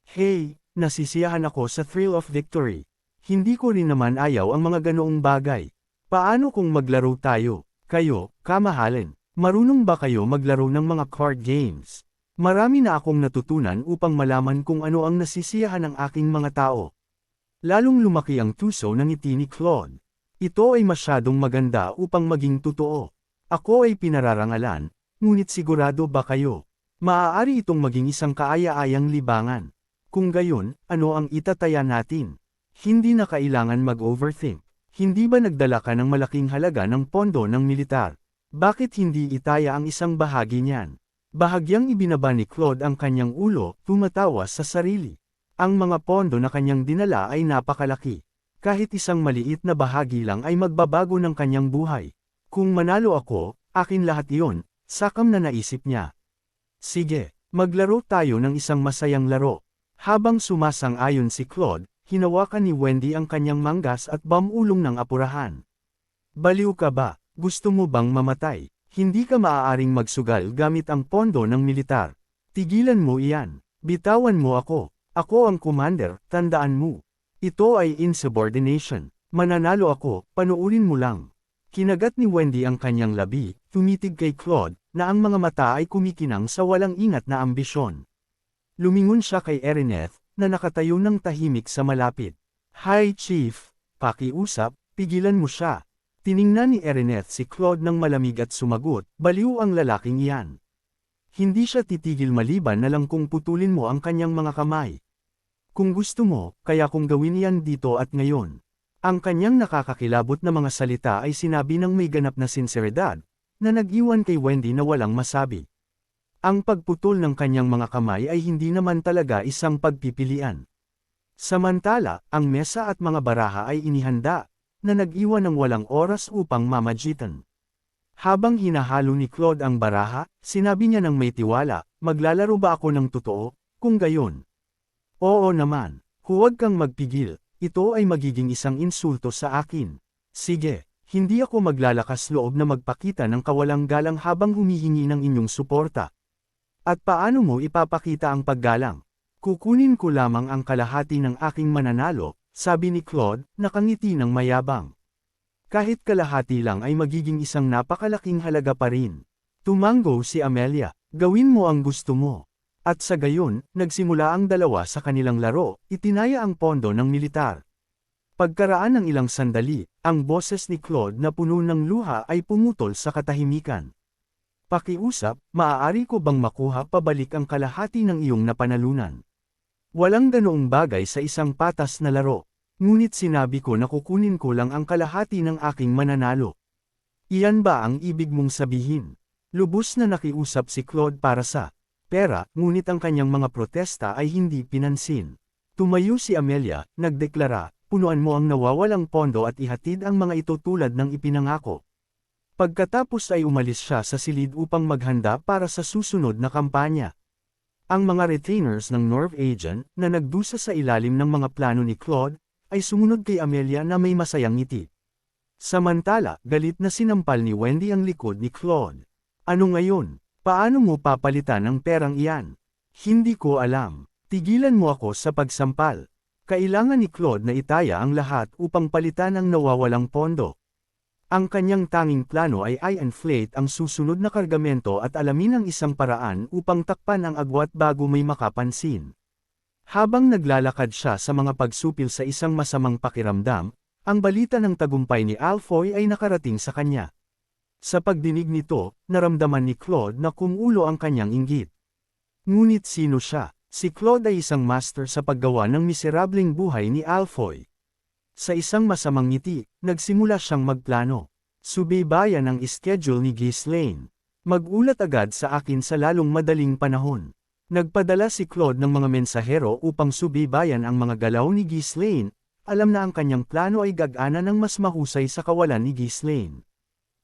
Hey, nasisiyahan ako sa thrill of victory. Hindi ko rin naman ayaw ang mga ganoong bagay. Paano kung maglaro tayo? Kayo, kamahalin, marunong ba kayo maglaro ng mga card games? Marami na akong natutunan upang malaman kung ano ang nasisiyahan ng aking mga tao. Lalong lumaki ang tuso ng ngiti ni Claude. Ito ay masyadong maganda upang maging totoo. Ako ay pinararangalan, ngunit sigurado ba kayo? Maaari itong maging isang kaaya-ayang libangan. Kung gayon, ano ang itataya natin? Hindi na kailangan mag-overthink. Hindi ba nagdala ka ng malaking halaga ng pondo ng militar? Bakit hindi itaya ang isang bahagi niyan? Bahagyang ibinaba ni Claude ang kanyang ulo, tumatawa sa sarili. Ang mga pondo na kanyang dinala ay napakalaki. Kahit isang maliit na bahagi lang ay magbabago ng kanyang buhay. Kung manalo ako, akin lahat iyon, sakam na naisip niya. Sige, maglaro tayo ng isang masayang laro. Habang sumasang-ayon si Claude, hinawakan ni Wendy ang kanyang manggas at bamulong ng apurahan. Baliw ka ba? Gusto mo bang mamatay? Hindi ka maaaring magsugal gamit ang pondo ng militar. Tigilan mo iyan. Bitawan mo ako. Ako ang commander, tandaan mo. Ito ay insubordination. Mananalo ako, panuurin mo lang. Kinagat ni Wendy ang kanyang labi, tumitig kay Claude, na ang mga mata ay kumikinang sa walang ingat na ambisyon. Lumingon siya kay Erineth, na nakatayo ng tahimik sa malapit. Hi Chief, pakiusap, pigilan mo siya. Tiningnan ni Erineth si Claude ng malamig at sumagot, baliw ang lalaking iyan. Hindi siya titigil maliban na lang kung putulin mo ang kanyang mga kamay. Kung gusto mo, kaya kung gawin iyan dito at ngayon. Ang kanyang nakakakilabot na mga salita ay sinabi ng may ganap na sinseridad, na nag-iwan kay Wendy na walang masabi. Ang pagputol ng kanyang mga kamay ay hindi naman talaga isang pagpipilian. Samantala, ang mesa at mga baraha ay inihanda, na nag-iwan ng walang oras upang mamagitan. Habang hinahalo ni Claude ang baraha, sinabi niya ng may tiwala, maglalaro ba ako ng totoo, kung gayon? Oo naman, Huwag kang magpigil, ito ay magiging isang insulto sa akin. Sige, hindi ako maglalakas loob na magpakita ng kawalang galang habang humihingi ng inyong suporta. At paano mo ipapakita ang paggalang? Kukunin ko lamang ang kalahati ng aking mananalo, sabi ni Claude, nakangiti ng mayabang. Kahit kalahati lang ay magiging isang napakalaking halaga pa rin. Tumango si Amelia, gawin mo ang gusto mo. At sa gayon, nagsimula ang dalawa sa kanilang laro, itinaya ang pondo ng militar. Pagkaraan ng ilang sandali, ang boses ni Claude na puno ng luha ay pumutol sa katahimikan. Pakiusap, maaari ko bang makuha pabalik ang kalahati ng iyong napanalunan? Walang ganoong bagay sa isang patas na laro. Ngunit sinabi ko na kukunin ko lang ang kalahati ng aking mananalo. Iyan ba ang ibig mong sabihin? Lubos na nakiusap si Claude para sa pera, ngunit ang kanyang mga protesta ay hindi pinansin. Tumayo si Amelia, nagdeklara, punuan mo ang nawawalang pondo at ihatid ang mga ito tulad ng ipinangako. Pagkatapos ay umalis siya sa silid upang maghanda para sa susunod na kampanya. Ang mga retainers ng Norv Agent na nagdusa sa ilalim ng mga plano ni Claude ay sumunod kay Amelia na may masayang ngiti. Samantala, galit na sinampal ni Wendy ang likod ni Claude. Ano ngayon? Paano mo papalitan ang perang iyan? Hindi ko alam. Tigilan mo ako sa pagsampal. Kailangan ni Claude na itaya ang lahat upang palitan ang nawawalang pondo. Ang kanyang tanging plano ay i-inflate ang susunod na kargamento at alamin ang isang paraan upang takpan ang agwat bago may makapansin. Habang naglalakad siya sa mga pagsupil sa isang masamang pakiramdam, ang balita ng tagumpay ni Alfoy ay nakarating sa kanya. Sa pagdinig nito, naramdaman ni Claude na kumulo ang kanyang inggit. Ngunit sino siya? Si Claude ay isang master sa paggawa ng miserableng buhay ni Alfoy. Sa isang masamang ngiti, nagsimula siyang magplano. Subaybayan ang schedule ni Ghislaine. Mag-ulat agad sa akin sa lalong madaling panahon. Nagpadala si Claude ng mga mensahero upang subaybayan ang mga galaw ni Ghislaine. Alam na ang kanyang plano ay gagana ng mas mahusay sa kawalan ni Ghislaine.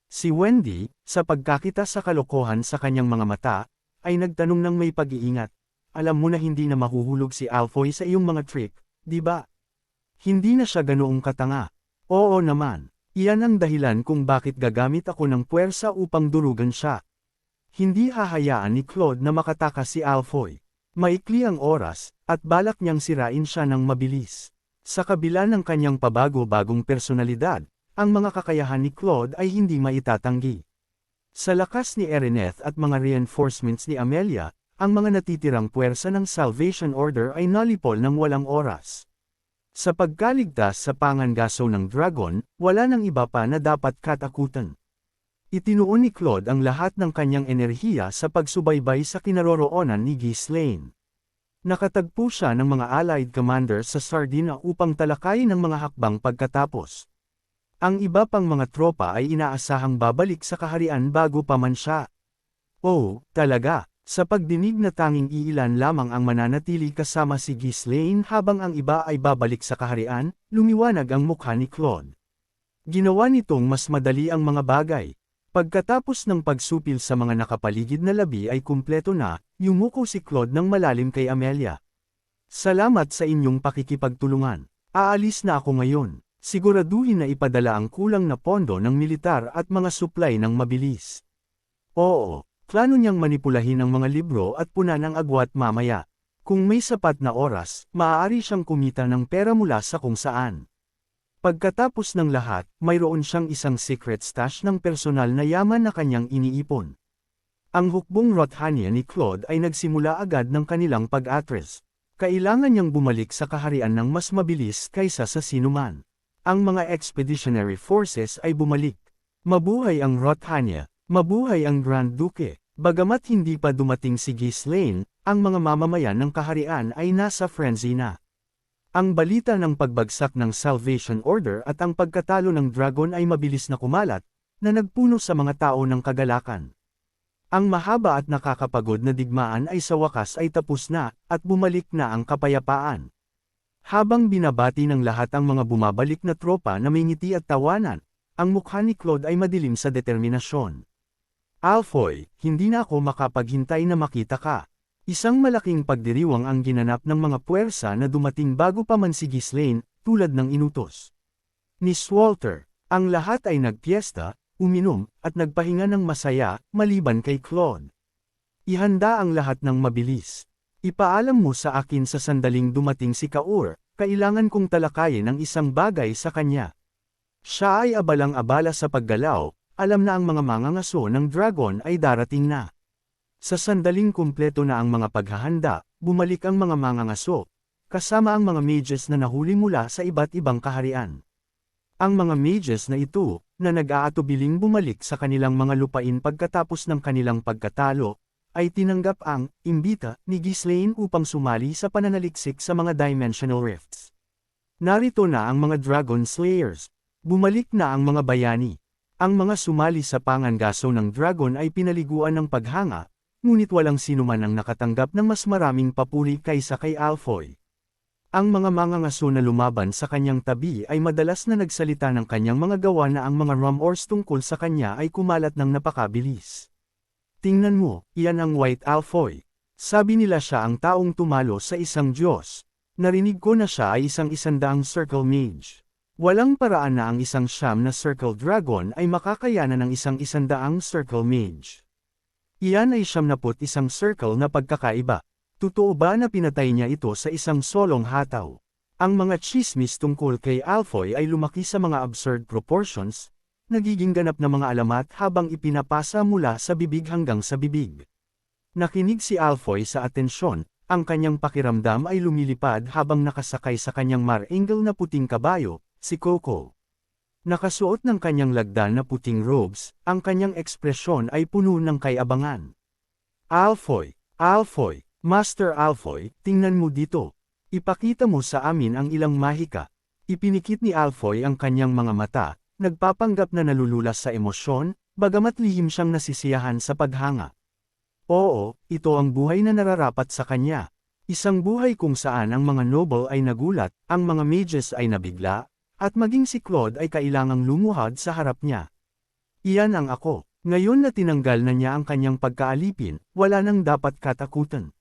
Si Wendy, sa pagkakita sa kalokohan sa kanyang mga mata, ay nagtanong ng may pag-iingat. Alam mo na hindi na mahuhulog si Alfoy sa iyong mga trick, di ba? Hindi na siya ganoong katanga. Oo naman. Iyan ang dahilan kung bakit gagamit ako ng puwersa upang durugan siya. Hindi hahayaan ni Claude na makatakas si Alfoy. Maikli ang oras, at balak niyang sirain siya ng mabilis. Sa kabila ng kanyang pabago-bagong personalidad, ang mga kakayahan ni Claude ay hindi maitatanggi. Sa lakas ni Erineth at mga reinforcements ni Amelia, ang mga natitirang puwersa ng Salvation Order ay nalipol ng walang oras. Sa pagkaligtas sa pangangaso ng dragon, wala nang iba pa na dapat katakutan. Itinuon ni Claude ang lahat ng kanyang enerhiya sa pagsubaybay sa kinaroroonan ni Ghislaine. Nakatagpo siya ng mga allied commanders sa Sardinia upang talakayin ang mga hakbang pagkatapos. Ang iba pang mga tropa ay inaasahang babalik sa kaharian bago pa man siya. Oh, talaga? Sa pagdinig na tanging iilan lamang ang mananatili kasama si Ghislaine habang ang iba ay babalik sa kaharian, lumiwanag ang mukha ni Claude. Ginawa nitong mas madali ang mga bagay. Pagkatapos ng pagsupil sa mga nakapaligid na labi ay kumpleto na, yumuko si Claude ng malalim kay Amelia. Salamat sa inyong pakikipagtulungan. Aalis na ako ngayon. Siguraduhin na ipadala ang kulang na pondo ng militar at mga supply ng mabilis. Oo. Plano niyang manipulahin ang mga libro at punan ang agwat mamaya. Kung may sapat na oras, maaari siyang kumita ng pera mula sa kung saan. Pagkatapos ng lahat, mayroon siyang isang secret stash ng personal na yaman na kanyang iniipon. Ang hukbong Rothania ni Claude ay nagsimula agad ng kanilang pag-atres. Kailangan niyang bumalik sa kaharian ng mas mabilis kaysa sa sinuman. Ang mga expeditionary forces ay bumalik. Mabuhay ang Rothania! Mabuhay ang Grand Duke. Bagamat hindi pa dumating si Ghislaine, ang mga mamamayan ng kaharian ay nasa frenzy na. Ang balita ng pagbagsak ng Salvation Order at ang pagkatalo ng dragon ay mabilis na kumalat, na nagpuno sa mga tao ng kagalakan. Ang mahaba at nakakapagod na digmaan ay sa wakas ay tapos na, at bumalik na ang kapayapaan. Habang binabati ng lahat ang mga bumabalik na tropa na may ngiti at tawanan, ang mukha ni Claude ay madilim sa determinasyon. Alfoy, hindi na ako makapaghintay na makita ka. Isang malaking pagdiriwang ang ginanap ng mga puwersa na dumating bago pa man si Ghislaine, tulad ng inutos ni Walter. Ang lahat ay nagpiesta, uminom, at nagpahinga ng masaya, maliban kay Claude. Ihanda ang lahat ng mabilis. Ipaalam mo sa akin sa sandaling dumating si Kaur, kailangan kong talakayin ang isang bagay sa kanya. Siya ay abalang-abala sa paggalaw, alam na ang mga mangangaso ng dragon ay darating na. Sa sandaling kumpleto na ang mga paghahanda, bumalik ang mga mangangaso, kasama ang mga mages na nahuli mula sa iba't ibang kaharian. Ang mga mages na ito, na nag-aatubiling bumalik sa kanilang mga lupain pagkatapos ng kanilang pagkatalo, ay tinanggap ang imbita ni Ghislaine upang sumali sa pananaliksik sa mga dimensional rifts. Narito na ang mga dragon slayers. Bumalik na ang mga bayani. Ang mga sumali sa pangangaso ng dragon ay pinaliguan ng paghanga, ngunit walang sinuman ang nakatanggap ng mas maraming papuri kaysa kay Alfoy. Ang mga mangangaso na lumaban sa kanyang tabi ay madalas na nagsalita ng kanyang mga gawa na ang mga rumors tungkol sa kanya ay kumalat ng napakabilis. Tingnan mo, iyan ang White Alfoy. Sabi nila siya ang taong tumalo sa isang Diyos. Narinig ko na siya ay isang 100 circle mage. Walang paraan na ang isang siyam na circle dragon ay makakayanan ng isang 100 circle mage. Iyan ay 71 circle na pagkakaiba. Totoo ba na pinatay niya ito sa isang solong hataw? Ang mga chismis tungkol kay Alfoy ay lumaki sa mga absurd proportions, nagiging ganap na mga alamat habang ipinapasa mula sa bibig hanggang sa bibig. Nakinig si Alfoy sa atensyon, ang kanyang pakiramdam ay lumilipad habang nakasakay sa kanyang marangel na puting kabayo, si Coco. Nakasuot ng kanyang lagda na puting robes, ang kanyang ekspresyon ay puno ng kayabangan. Alfoy, Alfoy, Master Alfoy, tingnan mo dito. Ipakita mo sa amin ang ilang mahika. Ipinikit ni Alfoy ang kanyang mga mata, nagpapanggap na nalululas sa emosyon, bagamat lihim siyang nasisiyahan sa paghanga. Oo, ito ang buhay na nararapat sa kanya. Isang buhay kung saan ang mga noble ay nagulat, ang mga mages ay nabigla, at maging si Claude ay kailangang lumuhad sa harap niya. Iyan ang ako. Ngayon na tinanggal na niya ang kanyang pagkaalipin, wala nang dapat katakutan.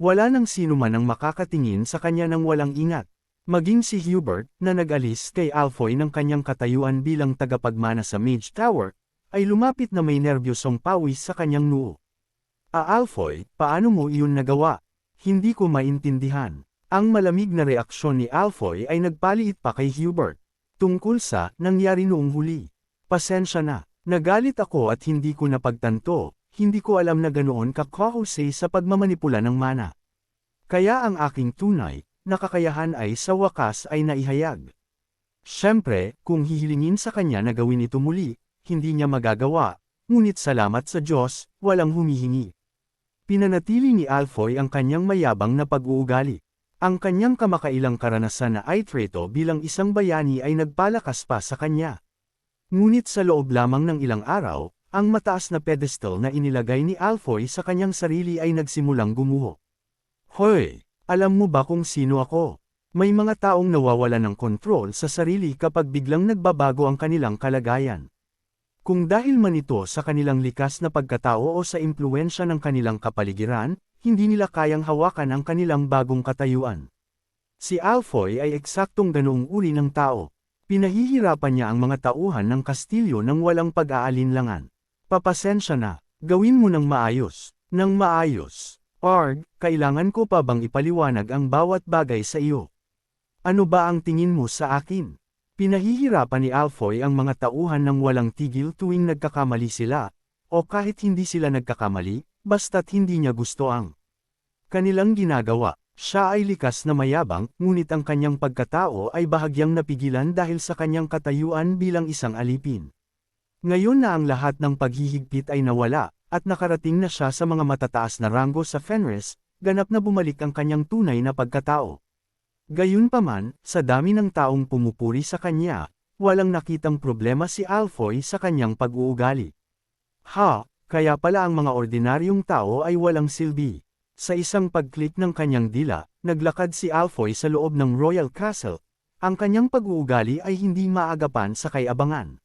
Wala nang sino man ang makakatingin sa kanya nang walang ingat. Maging si Hubert, na nag-alis kay Alfoy ng kanyang katayuan bilang tagapagmana sa Mage Tower, ay lumapit na may nerbyosong pawis sa kanyang noo. Alfoy, paano mo iyon nagawa? Hindi ko maintindihan. Ang malamig na reaksyon ni Alfoy ay nagpaliit pa kay Hubert. Tungkol sa nangyari noong huli. Pasensya na. Nagalit ako at hindi ko napagtanto. Hindi ko alam na ganoon ka-kahusay sa pagmamanipula ng mana. Kaya ang aking tunay na kakayahan ay sa wakas ay naihayag. Siyempre, kung hihilingin sa kanya na gawin ito muli, hindi niya magagawa, ngunit salamat sa Diyos, walang humihingi. Pinanatili ni Alfoy ang kanyang mayabang na pag-uugali. Ang kanyang kamakailang karanasan na Aitreto bilang isang bayani ay nagpalakas pa sa kanya. Ngunit sa loob lamang ng ilang araw, ang mataas na pedestal na inilagay ni Alfoy sa kanyang sarili ay nagsimulang gumuho. Hoy! Alam mo ba kung sino ako? May mga taong nawawala ng kontrol sa sarili kapag biglang nagbabago ang kanilang kalagayan. Kung dahil man ito sa kanilang likas na pagkatao o sa impluensya ng kanilang kapaligiran, hindi nila kayang hawakan ang kanilang bagong katayuan. Si Alfoy ay eksaktong ganoong uri ng tao. Pinahihirapan niya ang mga tauhan ng Kastilyo nang walang pag-aalinlangan. Papasensya na, gawin mo ng maayos. Nang maayos. Arg, kailangan ko pa bang ipaliwanag ang bawat bagay sa iyo? Ano ba ang tingin mo sa akin? Pinahihirapan ni Alfoy ang mga tauhan ng walang tigil tuwing nagkakamali sila, o kahit hindi sila nagkakamali, basta't hindi niya gusto ang kanilang ginagawa. Siya ay likas na mayabang, ngunit ang kanyang pagkatao ay bahagyang napigilan dahil sa kanyang katayuan bilang isang alipin. Ngayon na ang lahat ng paghihigpit ay nawala, at nakarating na siya sa mga matataas na ranggo sa Fenris, ganap na bumalik ang kanyang tunay na pagkatao. Gayunpaman, sa dami ng taong pumupuri sa kanya, walang nakitang problema si Alfoy sa kanyang pag-uugali. Kaya pala ang mga ordinaryong tao ay walang silbi. Sa isang pagklik ng kanyang dila, naglakad si Alfoy sa loob ng Royal Castle. Ang kanyang pag-uugali ay hindi maagapan sa kayabangan.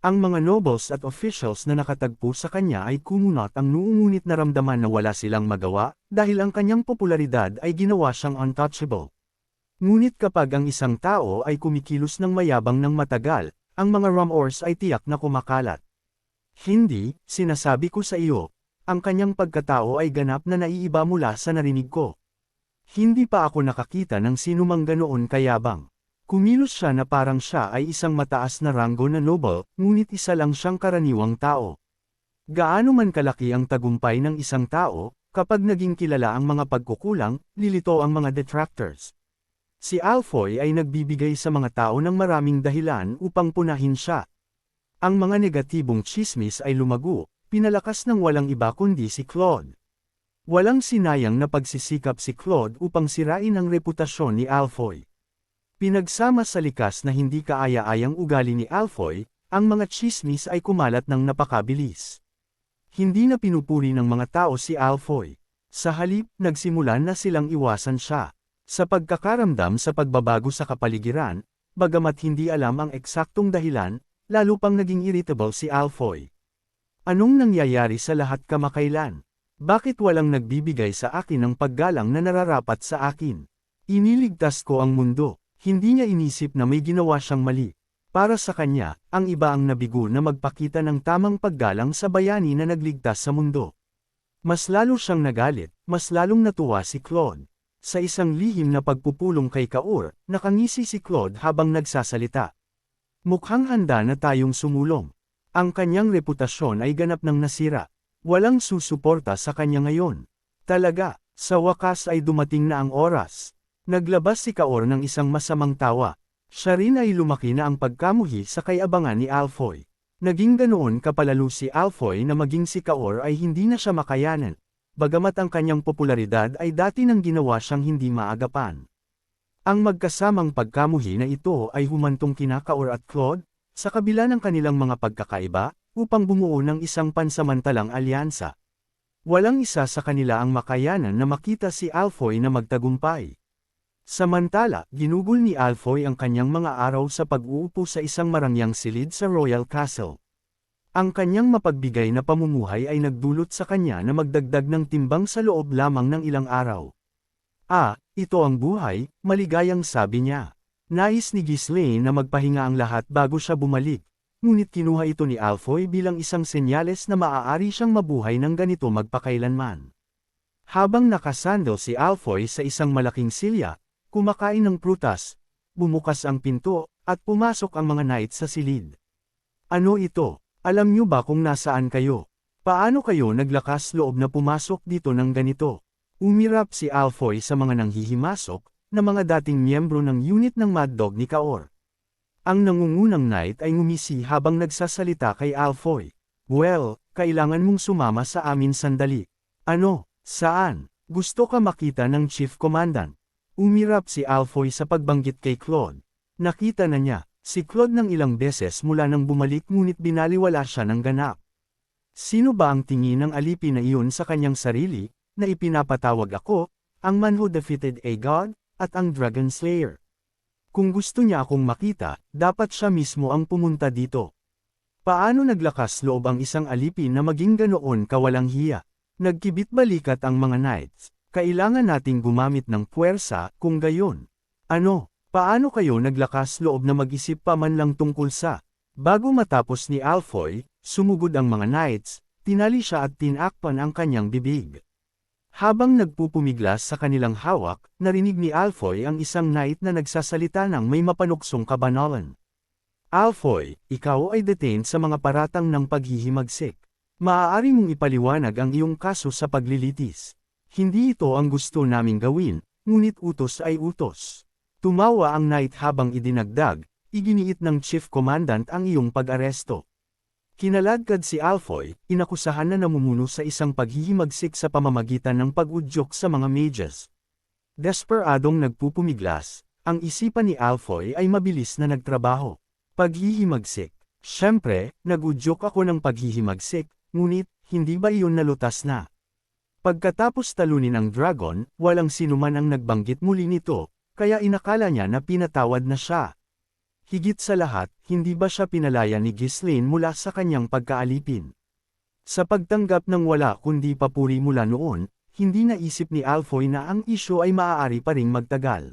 Ang mga nobles at officials na nakatagpo sa kanya ay kumunot ang noo ngunit naramdaman na wala silang magawa, dahil ang kanyang popularidad ay ginawa siyang untouchable. Ngunit kapag ang isang tao ay kumikilos ng mayabang ng matagal, ang mga rumors ay tiyak na kumakalat. Hindi, sinasabi ko sa iyo, ang kanyang pagkatao ay ganap na naiiba mula sa narinig ko. Hindi pa ako nakakita ng sinumang ganoon kayabang. Kumilos siya na parang siya ay isang mataas na ranggo na noble, ngunit isa lang siyang karaniwang tao. Gaano man kalaki ang tagumpay ng isang tao, kapag naging kilala ang mga pagkukulang, lilito ang mga detractors. Si Alfoy ay nagbibigay sa mga tao ng maraming dahilan upang punahin siya. Ang mga negatibong tsismis ay lumago, pinalakas ng walang iba kundi si Claude. Walang sinayang na pagsisikap si Claude upang sirain ang reputasyon ni Alfoy. Pinagsama sa likas na hindi kaaya-ayang ugali ni Alfoy, ang mga tsismis ay kumalat ng napakabilis. Hindi na pinupuri ng mga tao si Alfoy. Sa halip, nagsimulan na silang iwasan siya. Sa pagkakaramdam sa pagbabago sa kapaligiran, bagamat hindi alam ang eksaktong dahilan, lalo pang naging irritable si Alfoy. Anong nangyayari sa lahat kamakailan? Bakit walang nagbibigay sa akin ng paggalang na nararapat sa akin? Iniligtas ko ang mundo. Hindi niya inisip na may ginawa siyang mali. Para sa kanya, ang iba ang nabigo na magpakita ng tamang paggalang sa bayani na nagligtas sa mundo. Mas lalo siyang nagalit, mas lalong natuwa si Claude. Sa isang lihim na pagpupulong kay Kaur, nakangisi si Claude habang nagsasalita. Mukhang handa na tayong sumulong. Ang kanyang reputasyon ay ganap ng nasira. Walang susuporta sa kanya ngayon. Talaga, sa wakas ay dumating na ang oras. Naglabas si Kaur ng isang masamang tawa. Siya rin ay lumaki na ang pagkamuhi sa kayabangan ni Alfoy. Naging ganoon kapalalo si Alfoy na maging si Kaur ay hindi na siya makayanan. Bagamat ang kanyang popularidad ay dati nang ginawa siyang hindi maagapan. Ang magkasamang pagkamuhi na ito ay humantong kina Kaur at Claude, sa kabila ng kanilang mga pagkakaiba, upang bumuo ng isang pansamantalang alyansa. Walang isa sa kanila ang makayanan na makita si Alfoy na magtagumpay. Samantala, ginugol ni Alfoy ang kanyang mga araw sa pag-uupo sa isang marangyang silid sa Royal Castle. Ang kanyang mapagbigay na pamumuhay ay nagdulot sa kanya na magdagdag ng timbang sa loob lamang ng ilang araw. Ito ang buhay, maligayang sabi niya. Nais ni Ghislaine na magpahinga ang lahat bago siya bumalik, ngunit kinuha ito ni Alfoy bilang isang senyales na maaari siyang mabuhay ng ganito magpakailanman. Habang nakasandal si Alfoy sa isang malaking silya, kumakain ng prutas, bumukas ang pinto, at pumasok ang mga knights sa silid. Ano ito? Alam niyo ba kung nasaan kayo? Paano kayo naglakas loob na pumasok dito ng ganito? Umirap si Alfoy sa mga nanghihimasok, na mga dating miyembro ng unit ng Mad Dog ni Kaur. Ang nangungunang knight ay ngumisi habang nagsasalita kay Alfoy. Well, kailangan mong sumama sa amin sandali. Ano? Saan? Gusto ka makita ng Chief Commandant? Umirap si Alfoy sa pagbanggit kay Claude. Nakita na niya, si Claude ng ilang beses mula nang bumalik ngunit binaliwala siya ng ganap. Sino ba ang tingin ng alipin na iyon sa kanyang sarili, na ipinapatawag ako, ang man who defeated a god, at ang Dragon Slayer? Kung gusto niya akong makita, dapat siya mismo ang pumunta dito. Paano naglakas loob ang isang alipin na maging ganoon kawalang hiya? Nagkibit balikat ang mga knights. Kailangan nating gumamit ng puwersa, kung gayon. Ano? Paano kayo naglakas loob na mag-isip pa man lang tungkol sa? Bago matapos ni Alfoy, sumugod ang mga knights, tinali siya at tinakpan ang kanyang bibig. Habang nagpupumiglas sa kanilang hawak, narinig ni Alfoy ang isang knight na nagsasalita ng may mapanuksong kabanalan. Alfoy, ikaw ay detained sa mga paratang ng paghihimagsik. Maaari mong ipaliwanag ang iyong kaso sa paglilitis. Hindi ito ang gusto naming gawin, ngunit utos ay utos. Tumawa ang knight habang idinagdag, iginiit ng Chief Commandant ang iyong pag-aresto. Kinaladkad si Alfoy, inakusahan na namumuno sa isang paghihimagsik sa pamamagitan ng pag-udyok sa mga mages. Desperadong nagpupumiglas, ang isipan ni Alfoy ay mabilis na nagtrabaho. Paghihimagsik. Siyempre, nag-udyok ako ng paghihimagsik, ngunit, hindi ba iyon nalutas na? Pagkatapos talunin ang dragon, walang sinuman ang nagbanggit muli nito, kaya inakala niya na pinatawad na siya. Higit sa lahat, hindi ba siya pinalaya ni Ghislaine mula sa kanyang pagkaalipin? Sa pagtanggap ng wala kundi papuri mula noon, hindi naisip ni Alfoy na ang isyu ay maaari pa ring magtagal.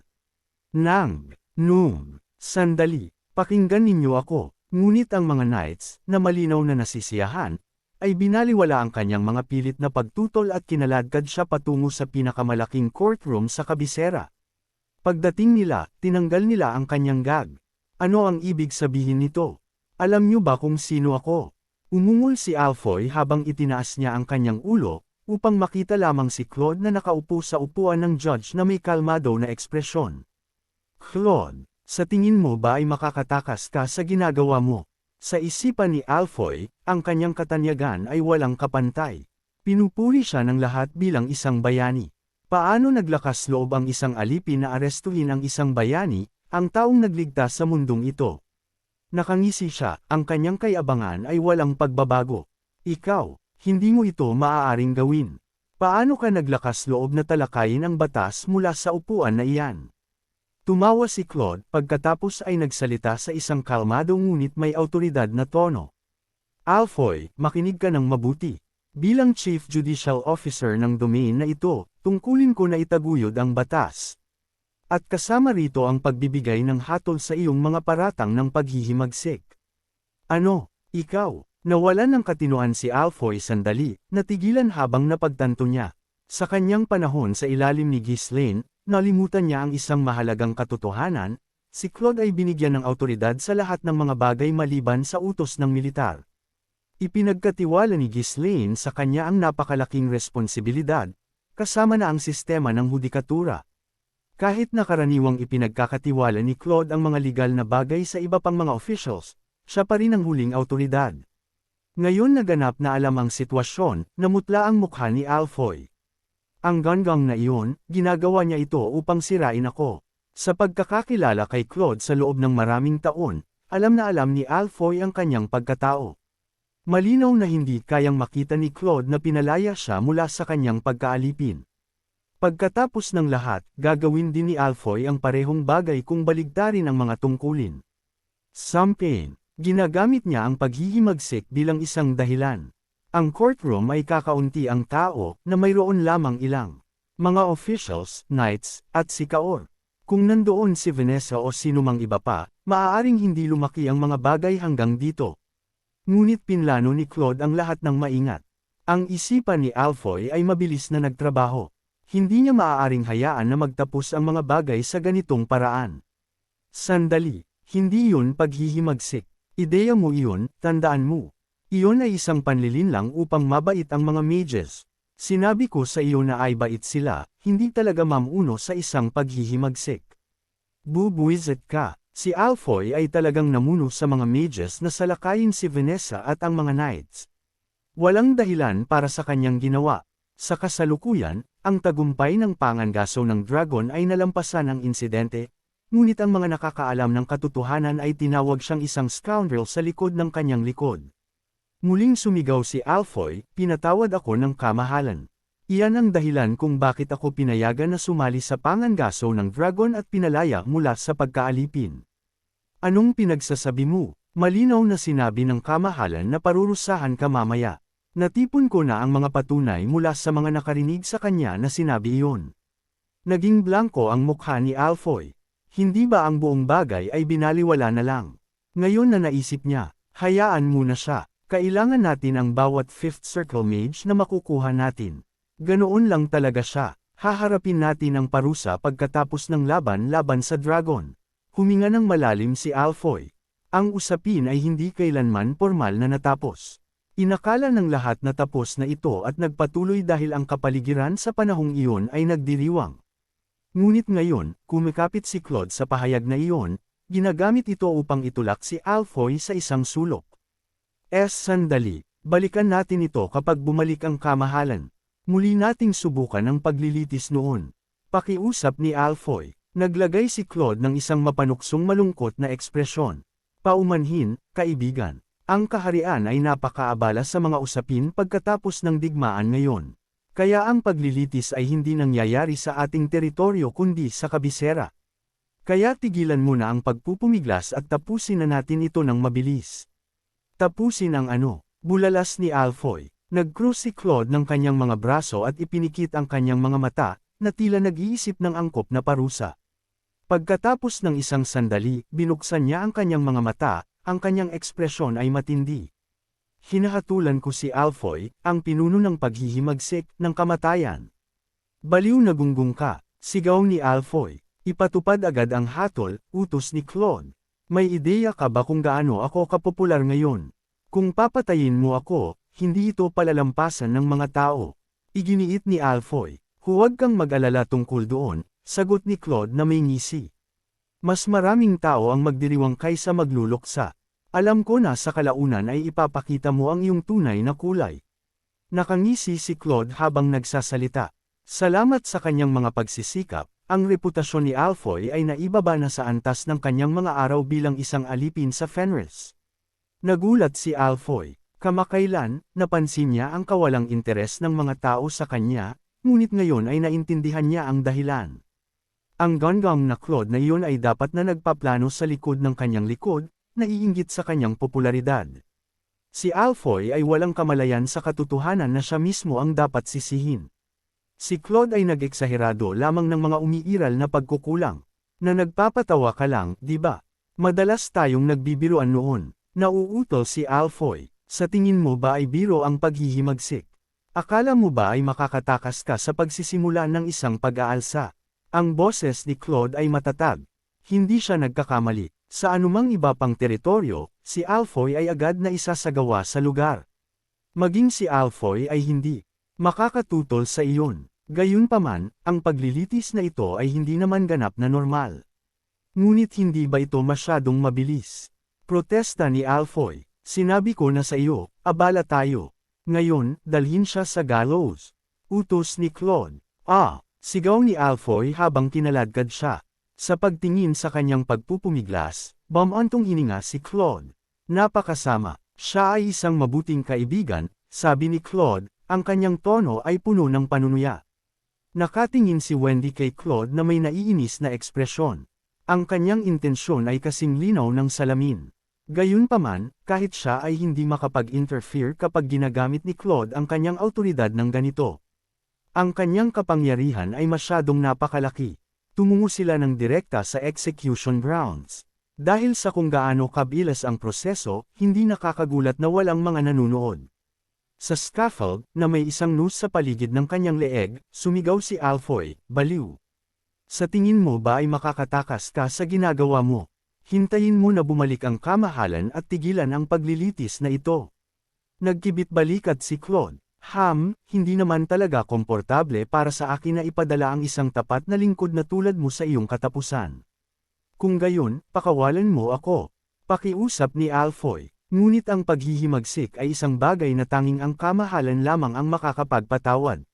Sandali, pakinggan ninyo ako, ngunit ang mga knights, na malinaw na nasisiyahan, ay binaliwala ang kanyang mga pilit na pagtutol at kinaladkad siya patungo sa pinakamalaking courtroom sa kabisera. Pagdating nila, tinanggal nila ang kanyang gag. Ano ang ibig sabihin nito? Alam niyo ba kung sino ako? Umungol si Alfoy habang itinaas niya ang kanyang ulo, upang makita lamang si Claude na nakaupo sa upuan ng judge na may kalmado na ekspresyon. Claude, sa tingin mo ba ay makakatakas ka sa ginagawa mo? Sa isipan ni Alfoy, ang kanyang katanyagan ay walang kapantay. Pinupuri siya ng lahat bilang isang bayani. Paano naglakas loob ang isang alipin na arestuhin ang isang bayani, ang taong nagligtas sa mundong ito? Nakangisi siya, ang kanyang kayabangan ay walang pagbabago. Ikaw, hindi mo ito maaaring gawin. Paano ka naglakas loob na talakayin ang batas mula sa upuan na iyan? Tumawa si Claude pagkatapos ay nagsalita sa isang kalmado ngunit may awtoridad na tono. Alfoy, makinig ka ng mabuti. Bilang Chief Judicial Officer ng domain na ito, tungkulin ko na itaguyod ang batas. At kasama rito ang pagbibigay ng hatol sa iyong mga paratang ng paghihimagsik. Ano, ikaw? Nawalan ng katinoan si Alfoy sandali, natigilan habang napagtanto niya. Sa kanyang panahon sa ilalim ni Ghislaine, nalimutan niya ang isang mahalagang katotohanan, si Claude ay binigyan ng awtoridad sa lahat ng mga bagay maliban sa utos ng militar. Ipinagkatiwala ni Ghislaine sa kanya ang napakalaking responsibilidad, kasama na ang sistema ng hudikatura. Kahit na karaniwang ipinagkakatiwala ni Claude ang mga legal na bagay sa iba pang mga officials, siya pa rin ang huling awtoridad. Ngayon naganap na alam ang sitwasyon, namutla ang mukha ni Alfoy. Ang ganggang na iyon, ginagawa niya ito upang sirain ako. Sa pagkakakilala kay Claude sa loob ng maraming taon, alam na alam ni Alfoy ang kanyang pagkatao. Malinaw na hindi kayang makita ni Claude na pinalaya siya mula sa kanyang pagkaalipin. Pagkatapos ng lahat, gagawin din ni Alfoy ang parehong bagay kung baligtarin ang mga tungkulin. Ginagamit niya ang paghihimagsik bilang isang dahilan. Ang courtroom ay kakaunti ang tao na mayroon lamang ilang mga officials, knights, at sikaor. Kung nandoon si Vanessa o sinumang iba pa, maaaring hindi lumaki ang mga bagay hanggang dito. Ngunit pinlano ni Claude ang lahat ng maingat. Ang isipan ni Alfoy ay mabilis na nagtrabaho. Hindi niya maaaring hayaan na magtapos ang mga bagay sa ganitong paraan. Sandali, hindi yun paghihimagsik. Ideya mo iyon, tandaan mo. Iyon ay isang panlilinlang upang mabait ang mga mages. Sinabi ko sa iyo na ay bait sila, hindi talaga mamuno sa isang paghihimagsik. Bubuwisit ka. Si Alfoy ay talagang namuno sa mga mages na salakayin si Vanessa at ang mga knights. Walang dahilan para sa kanyang ginawa. Sa kasalukuyan, ang tagumpay ng pangangaso ng dragon ay nalampasan ang insidente, ngunit ang mga nakakaalam ng katotohanan ay tinawag siyang isang scoundrel sa likod ng kanyang likod. Muling sumigaw si Alfoy, pinatawad ako ng kamahalan. Iyan ang dahilan kung bakit ako pinayagan na sumali sa pangangaso ng dragon at pinalaya mula sa pagkaalipin. Anong pinagsasabi mo? Malinaw na sinabi ng kamahalan na parurusahan ka mamaya. Natipon ko na ang mga patunay mula sa mga nakarinig sa kanya na sinabi iyon. Naging blanko ang mukha ni Alfoy. Hindi ba ang buong bagay ay binaliwala na lang? Ngayon na naisip niya, hayaan muna siya. Kailangan natin ang bawat fifth circle mage na makukuha natin. Ganoon lang talaga siya. Haharapin natin ang parusa pagkatapos ng laban sa dragon. Huminga ng malalim si Alfoy. Ang usapin ay hindi kailanman formal na natapos. Inakala ng lahat na tapos na ito at nagpatuloy dahil ang kapaligiran sa panahong iyon ay nagdiriwang. Ngunit ngayon, kumikapit si Claude sa pahayag na iyon, ginagamit ito upang itulak si Alfoy sa isang sulok. Sandali, balikan natin ito kapag bumalik ang kamahalan. Muli nating subukan ang paglilitis noon. Pakiusap ni Alfoy. Naglagay si Claude ng isang mapanuksong malungkot na ekspresyon. Paumanhin, kaibigan. Ang kaharian ay napakaabala sa mga usapin pagkatapos ng digmaan ngayon. Kaya ang paglilitis ay hindi nangyayari sa ating teritoryo kundi sa kabisera. Kaya tigilan mo na ang pagpupumiglas at tapusin na natin ito ng mabilis. Tapusin ang ano, bulalas ni Alfoy. Nag-cross si Claude ng kanyang mga braso at ipinikit ang kanyang mga mata, na tila nag-iisip ng angkop na parusa. Pagkatapos ng isang sandali, binuksan niya ang kanyang mga mata, ang kanyang ekspresyon ay matindi. Hinahatulan ko si Alfoy, ang pinuno ng paghihimagsik ng kamatayan. Baliw na gunggong ka, sigaw ni Alfoy. Ipatupad agad ang hatol, utos ni Claude. May ideya ka ba kung gaano ako kapopular ngayon? Kung papatayin mo ako, hindi ito palalampasan ng mga tao. Iginiit ni Alfoy. Huwag kang mag-alala tungkol doon, sagot ni Claude na may ngisi. Mas maraming tao ang magdiriwang kaysa magluluksa. Alam ko na sa kalaunan ay ipapakita mo ang iyong tunay na kulay. Nakangisi si Claude habang nagsasalita. Salamat sa kanyang mga pagsisikap, ang reputasyon ni Alfoy ay naibaba na sa antas ng kanyang mga araw bilang isang alipin sa Fenris. Nagulat si Alfoy. Kamakailan, napansin niya ang kawalang interes ng mga tao sa kanya, ngunit ngayon ay naintindihan niya ang dahilan. Ang ganggang na Claude na iyon ay dapat na nagpaplano sa likod ng kanyang likod, naiinggit sa kanyang popularidad. Si Alfoy ay walang kamalayan sa katotohanan na siya mismo ang dapat sisihin. Si Claude ay nag-eksaherado lamang ng mga umiiral na pagkukulang. Na nagpapatawa ka lang, di ba? Madalas tayong nagbibiruan noon. Nauutol si Alfoy. Sa tingin mo ba ay biro ang paghihimagsik? Akala mo ba ay makakatakas ka sa pagsisimula ng isang pag-aalsa? Ang boses ni Claude ay matatag. Hindi siya nagkakamali. Sa anumang iba pang teritoryo, si Alfoy ay agad na isasagawa sa lugar. Maging si Alfoy ay hindi makakatutol sa iyon. Gayunpaman, ang paglilitis na ito ay hindi naman ganap na normal. Ngunit hindi ba ito masyadong mabilis? Protesta ni Alfoy. Sinabi ko na sa iyo, abala tayo. Ngayon, dalhin siya sa gallows. Utos ni Claude. Sigaw ni Alfoy habang kinaladkad siya. Sa pagtingin sa kanyang pagpupumiglas, bumantong hininga si Claude. Napakasama. Siya ay isang mabuting kaibigan, sabi ni Claude. Ang kanyang tono ay puno ng panunuya. Nakatingin si Wendy kay Claude na may naiinis na ekspresyon. Ang kanyang intensyon ay kasing linaw ng salamin. Gayunpaman, kahit siya ay hindi makapag-interfere kapag ginagamit ni Claude ang kanyang awtoridad ng ganito. Ang kanyang kapangyarihan ay masyadong napakalaki. Tumungo sila ng direkta sa execution grounds. Dahil sa kung gaano kabilas ang proseso, hindi nakakagulat na walang mga nanunood. Sa scaffold, na may isang noose sa paligid ng kanyang leeg, sumigaw si Alfoy, baliw. Sa tingin mo ba ay makakatakas ka sa ginagawa mo? Hintayin mo na bumalik ang kamahalan at tigilan ang paglilitis na ito. Nagkibit-balikat si Claude. Hindi naman talaga komportable para sa akin na ipadala ang isang tapat na lingkod na tulad mo sa iyong katapusan. Kung gayon, pakawalan mo ako. Pakiusap ni Alfoy. Ngunit ang paghihimagsik ay isang bagay na tanging ang kamahalan lamang ang makakapagpatawad.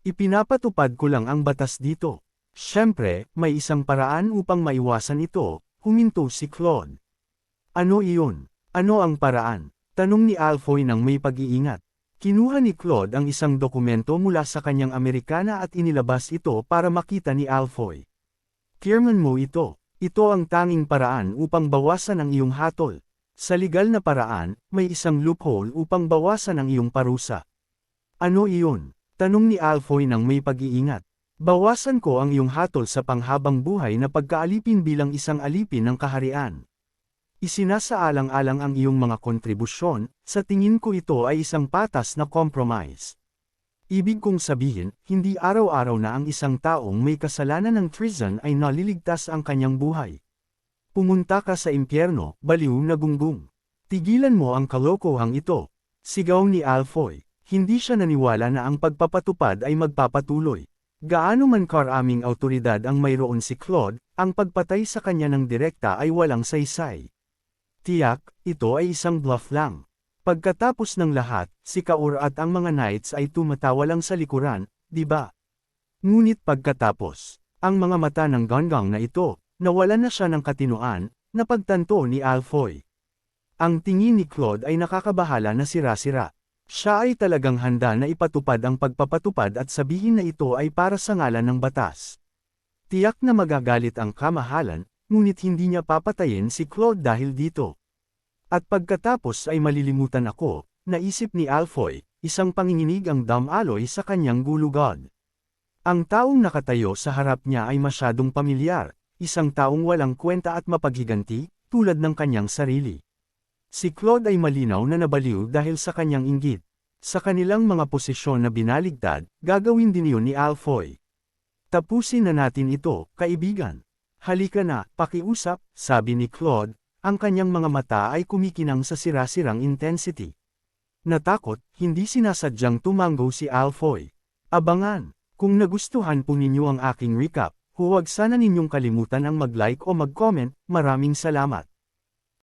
Ipinapatupad ko lang ang batas dito. Siyempre, may isang paraan upang maiwasan ito, huminto si Claude. Ano iyon? Ano ang paraan? Tanong ni Alfoy nang may pag-iingat. Kinuha ni Claude ang isang dokumento mula sa kanyang Amerikana at inilabas ito para makita ni Alfoy. Kierman mo ito. Ito ang tanging paraan upang bawasan ang iyong hatol. Sa legal na paraan, may isang loophole upang bawasan ang iyong parusa. Ano iyon? Tanong ni Alfoy nang may pag-iingat. Bawasan ko ang iyong hatol sa panghabang buhay na pagkaalipin bilang isang alipin ng kaharian. Isinasaalang-alang ang iyong mga kontribusyon, sa tingin ko ito ay isang patas na compromise. Ibig kong sabihin, hindi araw-araw na ang isang taong may kasalanan ng treason ay naliligtas ang kanyang buhay. Pumunta ka sa impyerno, baliw na gunggong. Tigilan mo ang kalokohang ito. Sigaw ni Alfoy. Hindi siya naniwala na ang pagpapatupad ay magpapatuloy. Gaano man karaming awtoridad ang mayroon si Claude, ang pagpatay sa kanya ng direkta ay walang saysay. Tiyak, ito ay isang bluff lang. Pagkatapos ng lahat, si Kaur at ang mga knights ay tumatawa lang sa likuran, di ba? Ngunit pagkatapos, ang mga mata ng ganggang na ito, nawalan na siya ng katinoan, na pagtanto ni Alfoy. Ang tingin ni Claude ay nakakabahala na sira-sira. Siya ay talagang handa na ipatupad ang pagpapatupad at sabihin na ito ay para sa ngalan ng batas. Tiyak na magagalit ang kamahalan, ngunit hindi niya papatayin si Claude dahil dito. At pagkatapos ay malilimutan ako, naisip ni Alfoy, isang panginginig ang Dumb-Aloy sa kanyang gulugod. Ang taong nakatayo sa harap niya ay masyadong pamilyar, isang taong walang kwenta at mapaghiganti, tulad ng kanyang sarili. Si Claude ay malinaw na nabaliw dahil sa kanyang inggit. Sa kanilang mga posisyon na binaligtad, gagawin din yun ni Alfoy. Tapusin na natin ito, kaibigan. Halika na, pakiusap, sabi ni Claude, ang kanyang mga mata ay kumikinang sa sira-sirang intensity. Natakot, hindi sinasadyang tumango si Alfoy. Abangan! Kung nagustuhan po ninyo ang aking recap, huwag sana ninyong kalimutan ang mag-like o mag-comment, maraming salamat.